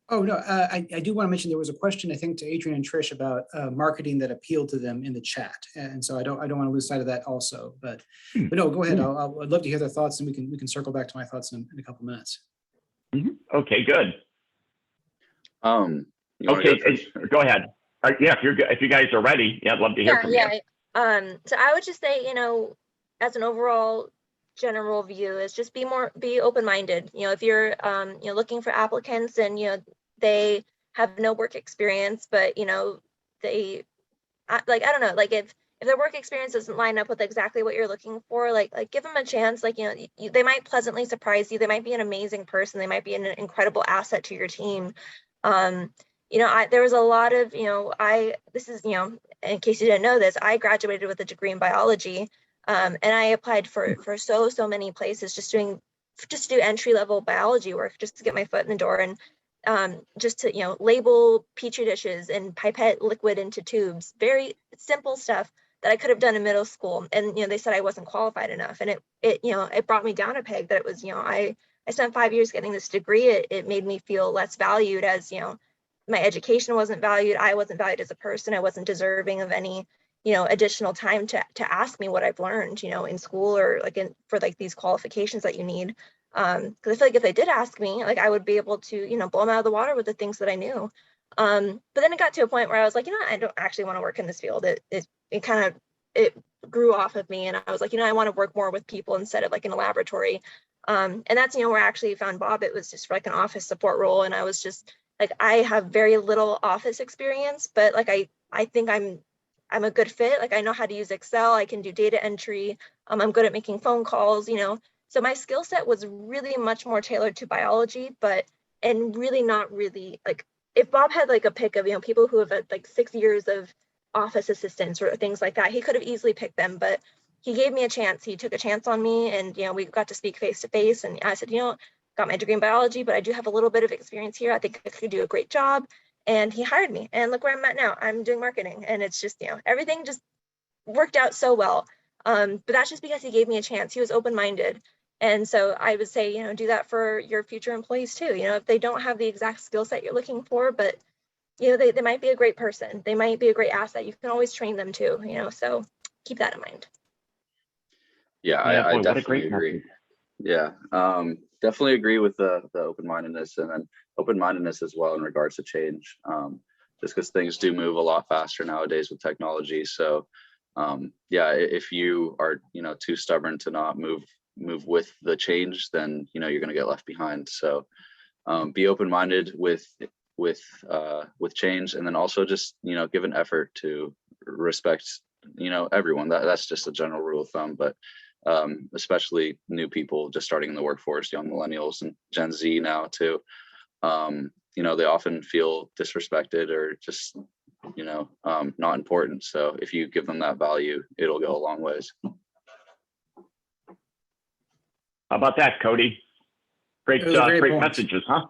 Oh, no, I do want to mention there was a question, I think, to Adrian and Trish about marketing that appealed to them in the chat. And so I don't want to lose sight of that also, but no, go ahead. I'd love to hear their thoughts, and we can circle back to my thoughts in a couple minutes. Okay, good. Okay, go ahead. Yeah, if you guys are ready, I'd love to hear from you. So I would just say, as an overall general view, is just be open-minded. If you're looking for applicants and they have no work experience, but they I don't know, like if their work experience doesn't line up with exactly what you're looking for, like give them a chance. They might pleasantly surprise you. They might be an amazing person. They might be an incredible asset to your team. There was a lot of, in case you didn't know this, I graduated with a degree in biology, and I applied for so many places just to do entry-level biology work, just to get my foot in the door, and just to, label Petri dishes and pipette liquid into tubes, very simple stuff that I could have done in middle school. And, they said I wasn't qualified enough. And it brought me down a peg that it was, I spent 5 years getting this degree. It made me feel less valued, as, my education wasn't valued. I wasn't valued as a person. I wasn't deserving of any, additional time to ask me what I've learned, in school, or for these qualifications that you need. Because I feel like if they did ask me, I would be able to, blow them out of the water with the things that I knew. But then it got to a point where I was like, I don't actually want to work in this field. It grew off of me, and I was like, I want to work more with people instead of in a laboratory. And that's, where I actually found Bob. It was just for an office support role, and I was just I have very little office experience, but I think I'm a good fit. I know how to use Excel. I can do data entry. I'm good at making phone calls, So my skill set was really much more tailored to biology, and really not really if Bob had a pick of, people who have had 6 years of office assistants or things like that, he could have easily picked them, but he gave me a chance. He took a chance on me, and, we got to speak face to face. And I said, got my degree in biology, but I do have a little bit of experience here. I think I could do a great job. And he hired me, and look where I'm at now. I'm doing marketing, and it's just, everything just worked out so well. But that's just because he gave me a chance. He was open-minded. And so I would say, do that for your future employees too. If they don't have the exact skill set you're looking for, but, they might be a great person. They might be a great asset. You can always train them too, so keep that in mind. Yeah, I definitely agree. Yeah, definitely agree with the open-mindedness, and then open-mindedness as well in regards to change, just because things do move a lot faster nowadays with technology. So if you are too stubborn to not move with the change, then you're going to get left behind. So be open-minded with change, and then also just give an effort to respect everyone. That's just a general rule of thumb, but especially new people just starting in the workforce, young millennials and Gen Z now too. They often feel disrespected or just, not important. So if you give them that value, it'll go a long ways. How about that, Cody? Great messages, huh?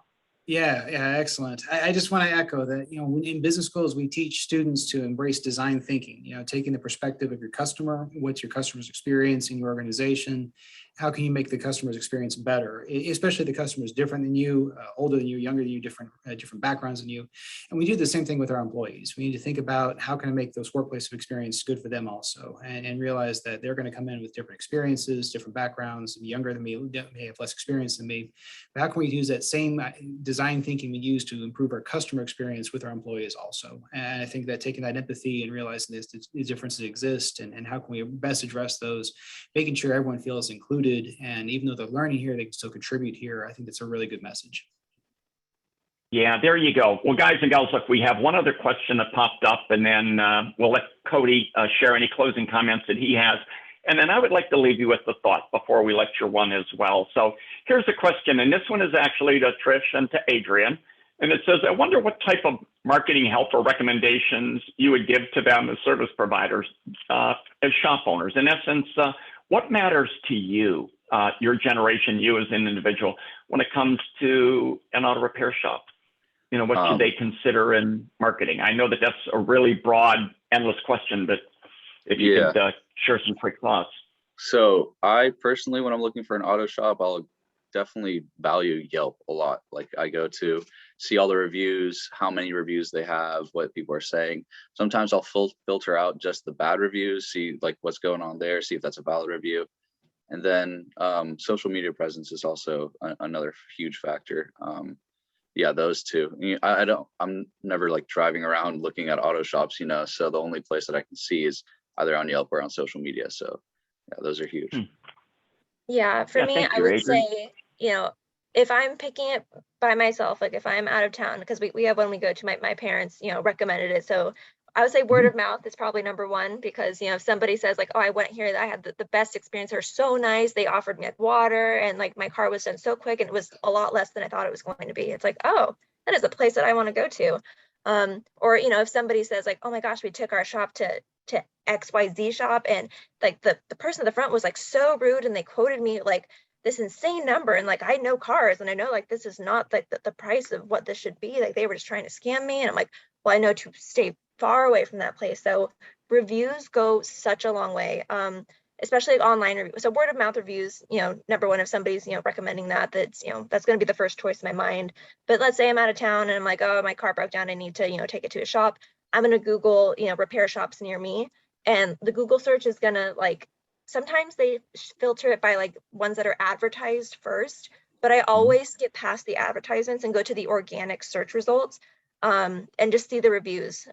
Yeah, excellent. I just want to echo that, in business schools, we teach students to embrace design thinking, taking the perspective of your customer, what's your customer's experience in your organization, how can you make the customer's experience better, especially the customer's different than you, older than you, younger than you, different backgrounds than you. And we do the same thing with our employees. We need to think about how can I make those workplace experience good for them also, and realize that they're going to come in with different experiences, different backgrounds, younger than me, may have less experience than me. But how can we use that same design thinking we use to improve our customer experience with our employees also? And I think that taking that empathy and realizing these differences exist, and how can we best address those, making sure everyone feels included, and even though they're learning here, they can still contribute here. I think that's a really good message. Yeah, there you go. Well, guys and gals, look, we have one other question that popped up, and then we'll let Cody share any closing comments that he has. And then I would like to leave you with the thought before we lecture one as well. So here's a question, and this one is actually to Trish and to Adrian. And it says, I wonder what type of marketing help or recommendations you would give to them as service providers, as shop owners. In essence, what matters to you, your generation, you as an individual, when it comes to an auto repair shop? You know, what should they consider in marketing? I know that that's a really broad, endless question, but if you could share some quick thoughts. So I personally, when I'm looking for an auto shop, I'll definitely value Yelp a lot. Like I go to see all the reviews, how many reviews they have, what people are saying. Sometimes I'll filter out just the bad reviews, see like what's going on there, see if that's a valid review. And then social media presence is also another huge factor. Yeah, those two. I'm never like driving around looking at auto shops, you know, so the only place that I can see is either on Yelp or on social media. So yeah, those are huge. Yeah, for me, I would say, you know, if I'm picking it by myself, like if I'm out of town, because we have when we go to my parents, you know, recommended it. So I would say word of mouth is probably number one, because, you know, if somebody says like, oh, I went here, I had the best experience, they're so nice. They offered me like water and like my car was done so quick and it was a lot less than I thought it was going to be. It's like, oh, that is a place that I want to go to. Or, you know, if somebody says like, oh my gosh, we took our shop to XYZ shop and like the person at the front was like so rude and they quoted me like this insane number, and like I know cars and I know like this is not like the price of what this should be, like they were just trying to scam me, and I'm like, well, I know to stay far away from that place. So reviews go such a long way, especially online reviews. So word of mouth reviews, you know, number one, if somebody's, you know, recommending that's, you know, that's going to be the first choice in my mind. But let's say I'm out of town and I'm like, oh, my car broke down, I need to, you know, take it to a shop. I'm going to Google, you know, repair shops near me, and the Google search is going to like, sometimes they filter it by like ones that are advertised first, but I always skip past the advertisements and go to the organic search results, and just see the reviews.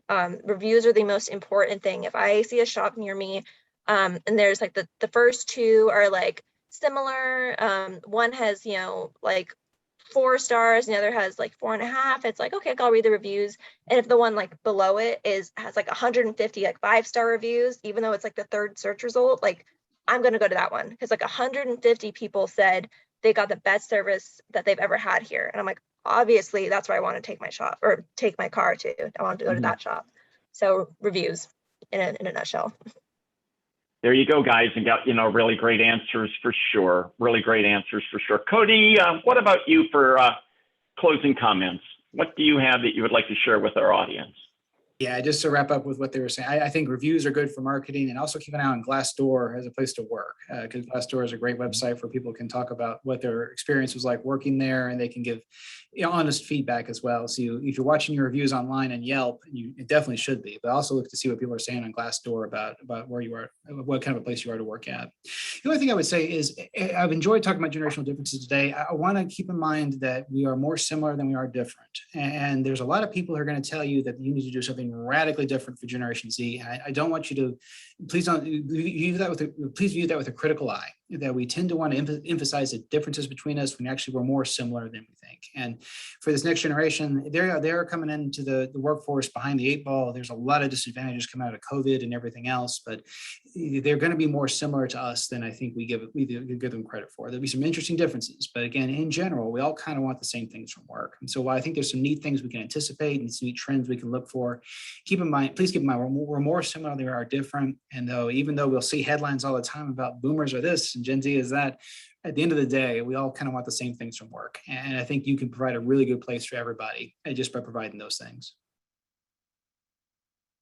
Reviews are the most important thing. If I see a shop near me, and there's like the first two are like similar, one has, you know, like 4 stars, and the other has like 4.5. It's like, okay, I'll read the reviews. And if the one like below it has like 150 like 5-star reviews, even though it's like the third search result, like I'm going to go to that one because like 150 people said they got the best service that they've ever had here. And I'm like, obviously that's where I want to take my shop or take my car to. I want to go to that shop. So reviews in a nutshell. There you go, guys, and got, you know, really great answers for sure. Really great answers for sure. Cody, what about you for closing comments? What do you have that you would like to share with our audience? Yeah, just to wrap up with what they were saying, I think reviews are good for marketing, and also keep an eye on Glassdoor as a place to work, because Glassdoor is a great website where people can talk about what their experience was like working there, and they can give, you know, honest feedback as well. So if you're watching your reviews online and Yelp, it definitely should be, but also look to see what people are saying on Glassdoor about where you are, what kind of a place you are to work at. The only thing I would say is I've enjoyed talking about generational differences today. I want to keep in mind that we are more similar than we are different, and there's a lot of people who are going to tell you that you need to do something radically different for Generation Z. And I don't want you to, please view that with a critical eye, that we tend to want to emphasize the differences between us when actually we're more similar than we think. And for this next generation, they're coming into the workforce behind the 8 ball. There's a lot of disadvantages coming out of COVID and everything else, but they're going to be more similar to us than I think we give them credit for. There'll be some interesting differences, but again, in general, we all kind of want the same things from work. And so while I think there's some neat things we can anticipate and some neat trends we can look for, please keep in mind, we're more similar than we are different. And even though we'll see headlines all the time about boomers are this and Gen Z is that, at the end of the day, we all kind of want the same things from work. And I think you can provide a really good place for everybody just by providing those things.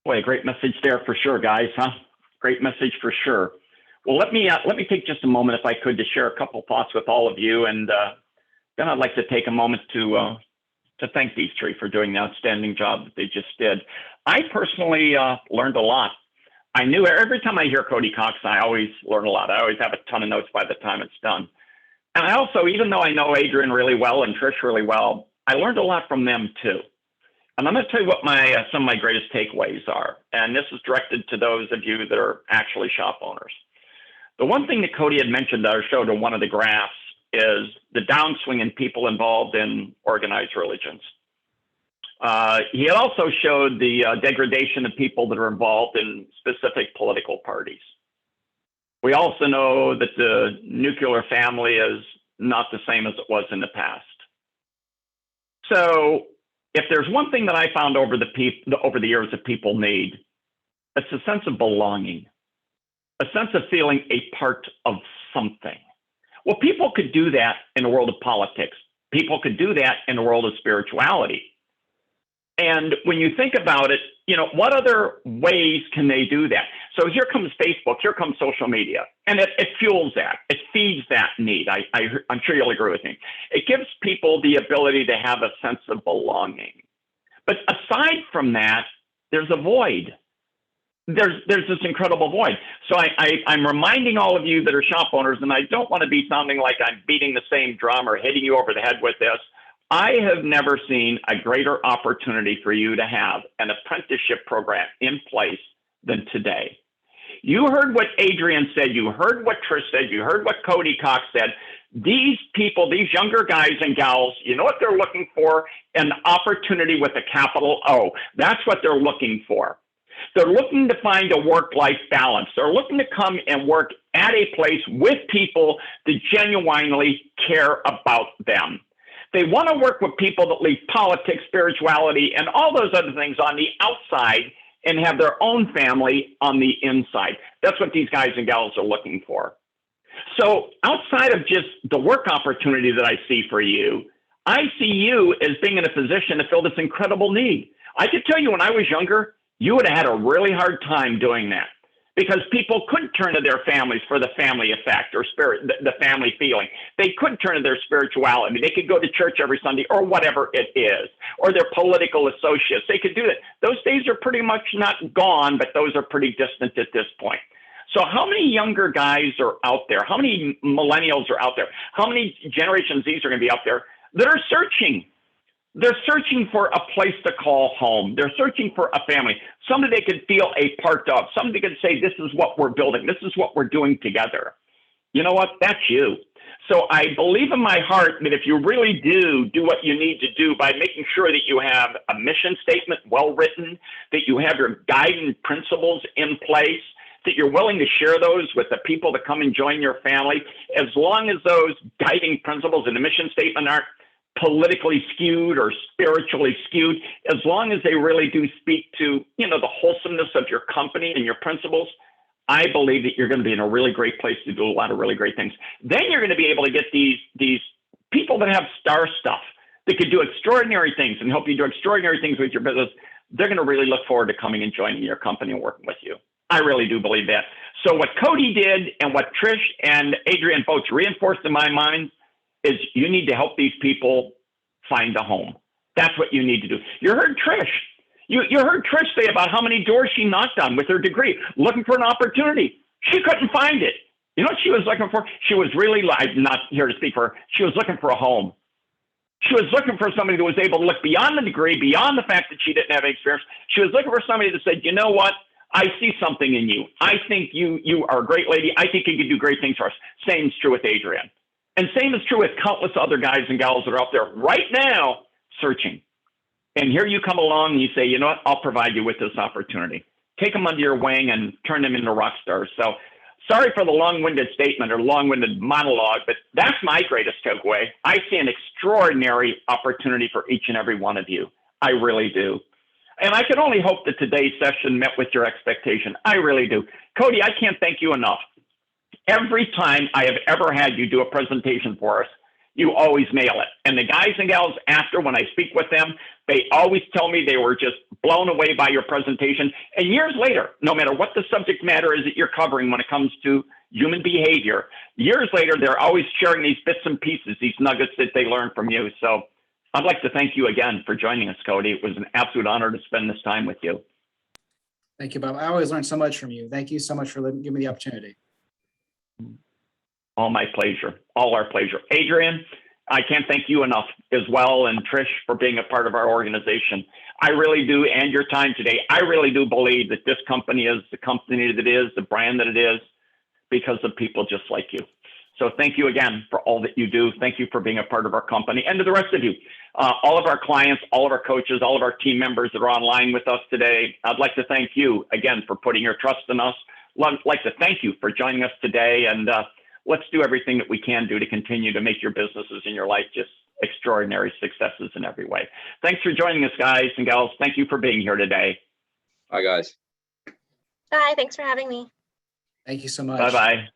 Boy, a great message there for sure, guys, huh? Great message for sure. Well, let me take just a moment, if I could, to share a couple thoughts with all of you. And then I'd like to take a moment to thank these three for doing the outstanding job that they just did. I personally learned a lot. I knew every time I hear Cody Cox, I always learn a lot. I always have a ton of notes by the time it's done. And I also, even though I know Adrian really well and Trish really well, I learned a lot from them too. And I'm going to tell you what some of my greatest takeaways are. And this is directed to those of you that are actually shop owners. The one thing that Cody had mentioned that I showed on one of the graphs is the downswing in people involved in organized religions. He had also showed the degradation of people that are involved in specific political parties. We also know that the nuclear family is not the same as it was in the past. So if there's one thing that I found over the years that people need, it's a sense of belonging, a sense of feeling a part of something. Well, people could do that in the world of politics. People could do that in the world of spirituality. And when you think about it, what other ways can they do that? So here comes Facebook, here comes social media, and it fuels that. It feeds that need. I'm sure you'll agree with me. It gives people the ability to have a sense of belonging. But aside from that, there's a void. There's this incredible void. So I'm reminding all of you that are shop owners, and I don't want to be sounding like I'm beating the same drum or hitting you over the head with this. I have never seen a greater opportunity for you to have an apprenticeship program in place than today. You heard what Adrian said. You heard what Trish said. You heard what Cody Cox said. These people, these younger guys and gals, you know what they're looking for? An opportunity with a capital O. That's what they're looking for. They're looking to find a work-life balance. They're looking to come and work at a place with people that genuinely care about them. They want to work with people that leave politics, spirituality, and all those other things on the outside and have their own family on the inside. That's what these guys and gals are looking for. So outside of just the work opportunity that I see for you, I see you as being in a position to fill this incredible need. I could tell you when I was younger, you would have had a really hard time doing that because people couldn't turn to their families for the family effect or spirit, the family feeling. They couldn't turn to their spirituality. They could go to church every Sunday or whatever it is, or their political associates. They could do that. Those days are pretty much not gone, but those are pretty distant at this point. So how many younger guys are out there? How many millennials are out there? How many Generation Zs are going to be out there that are searching? They're searching for a place to call home. They're searching for a family, somebody they could feel a part of, somebody could say, this is what we're building. This is what we're doing together. You know what? That's you. So I believe in my heart that if you really do what you need to do by making sure that you have a mission statement well written, that you have your guiding principles in place, that you're willing to share those with the people that come and join your family, as long as those guiding principles in the mission statement aren't politically skewed or spiritually skewed, as long as they really do speak to, the wholesomeness of your company and your principles, I believe that you're going to be in a really great place to do a lot of really great things. Then you're going to be able to get these people that have star stuff that could do extraordinary things and help you do extraordinary things with your business. They're going to really look forward to coming and joining your company and working with you. I really do believe that. So what Cody did and what Trish and Adrian both reinforced in my mind is you need to help these people find a home. That's what you need to do. You heard Trish. You heard Trish say about how many doors she knocked on with her degree, looking for an opportunity. She couldn't find it. You know what she was looking for? She was really, I'm not here to speak for her, she was looking for a home. She was looking for somebody that was able to look beyond the degree, beyond the fact that she didn't have any experience. She was looking for somebody that said, you know what? I see something in you. I think you are a great lady. I think you can do great things for us. Same is true with Adrian. And same is true with countless other guys and gals that are out there right now searching. And here you come along and you say, you know what, I'll provide you with this opportunity. Take them under your wing and turn them into rock stars. So sorry for the long-winded statement or long-winded monologue, but that's my greatest takeaway. I see an extraordinary opportunity for each and every one of you. I really do. And I can only hope that today's session met with your expectation. I really do. Cody, I can't thank you enough. Every time I have ever had you do a presentation for us, you always nail it. And the guys and gals after, when I speak with them, they always tell me they were just blown away by your presentation. And years later, no matter what the subject matter is that you're covering when it comes to human behavior, years later, they're always sharing these bits and pieces, these nuggets that they learned from you. So I'd like to thank you again for joining us, Cody. It was an absolute honor to spend this time with you. Thank you, Bob. I always learn so much from you. Thank you so much for giving me the opportunity. All my pleasure. All our pleasure. Adrian, I can't thank you enough as well, and Trish for being a part of our organization. I really do, and your time today. I really do believe that this company is the company that it is, the brand that it is, because of people just like you. So thank you again for all that you do. Thank you for being a part of our company, and to the rest of you, all of our clients, all of our coaches, all of our team members that are online with us today. I'd like to thank you again for putting your trust in us, like to thank you for joining us today, and let's do everything that we can do to continue to make your businesses and your life just extraordinary successes in every way. Thanks for joining us, guys and gals. Thank you for being here today. Bye, guys. Bye, thanks for having me. Thank you so much. Bye-bye.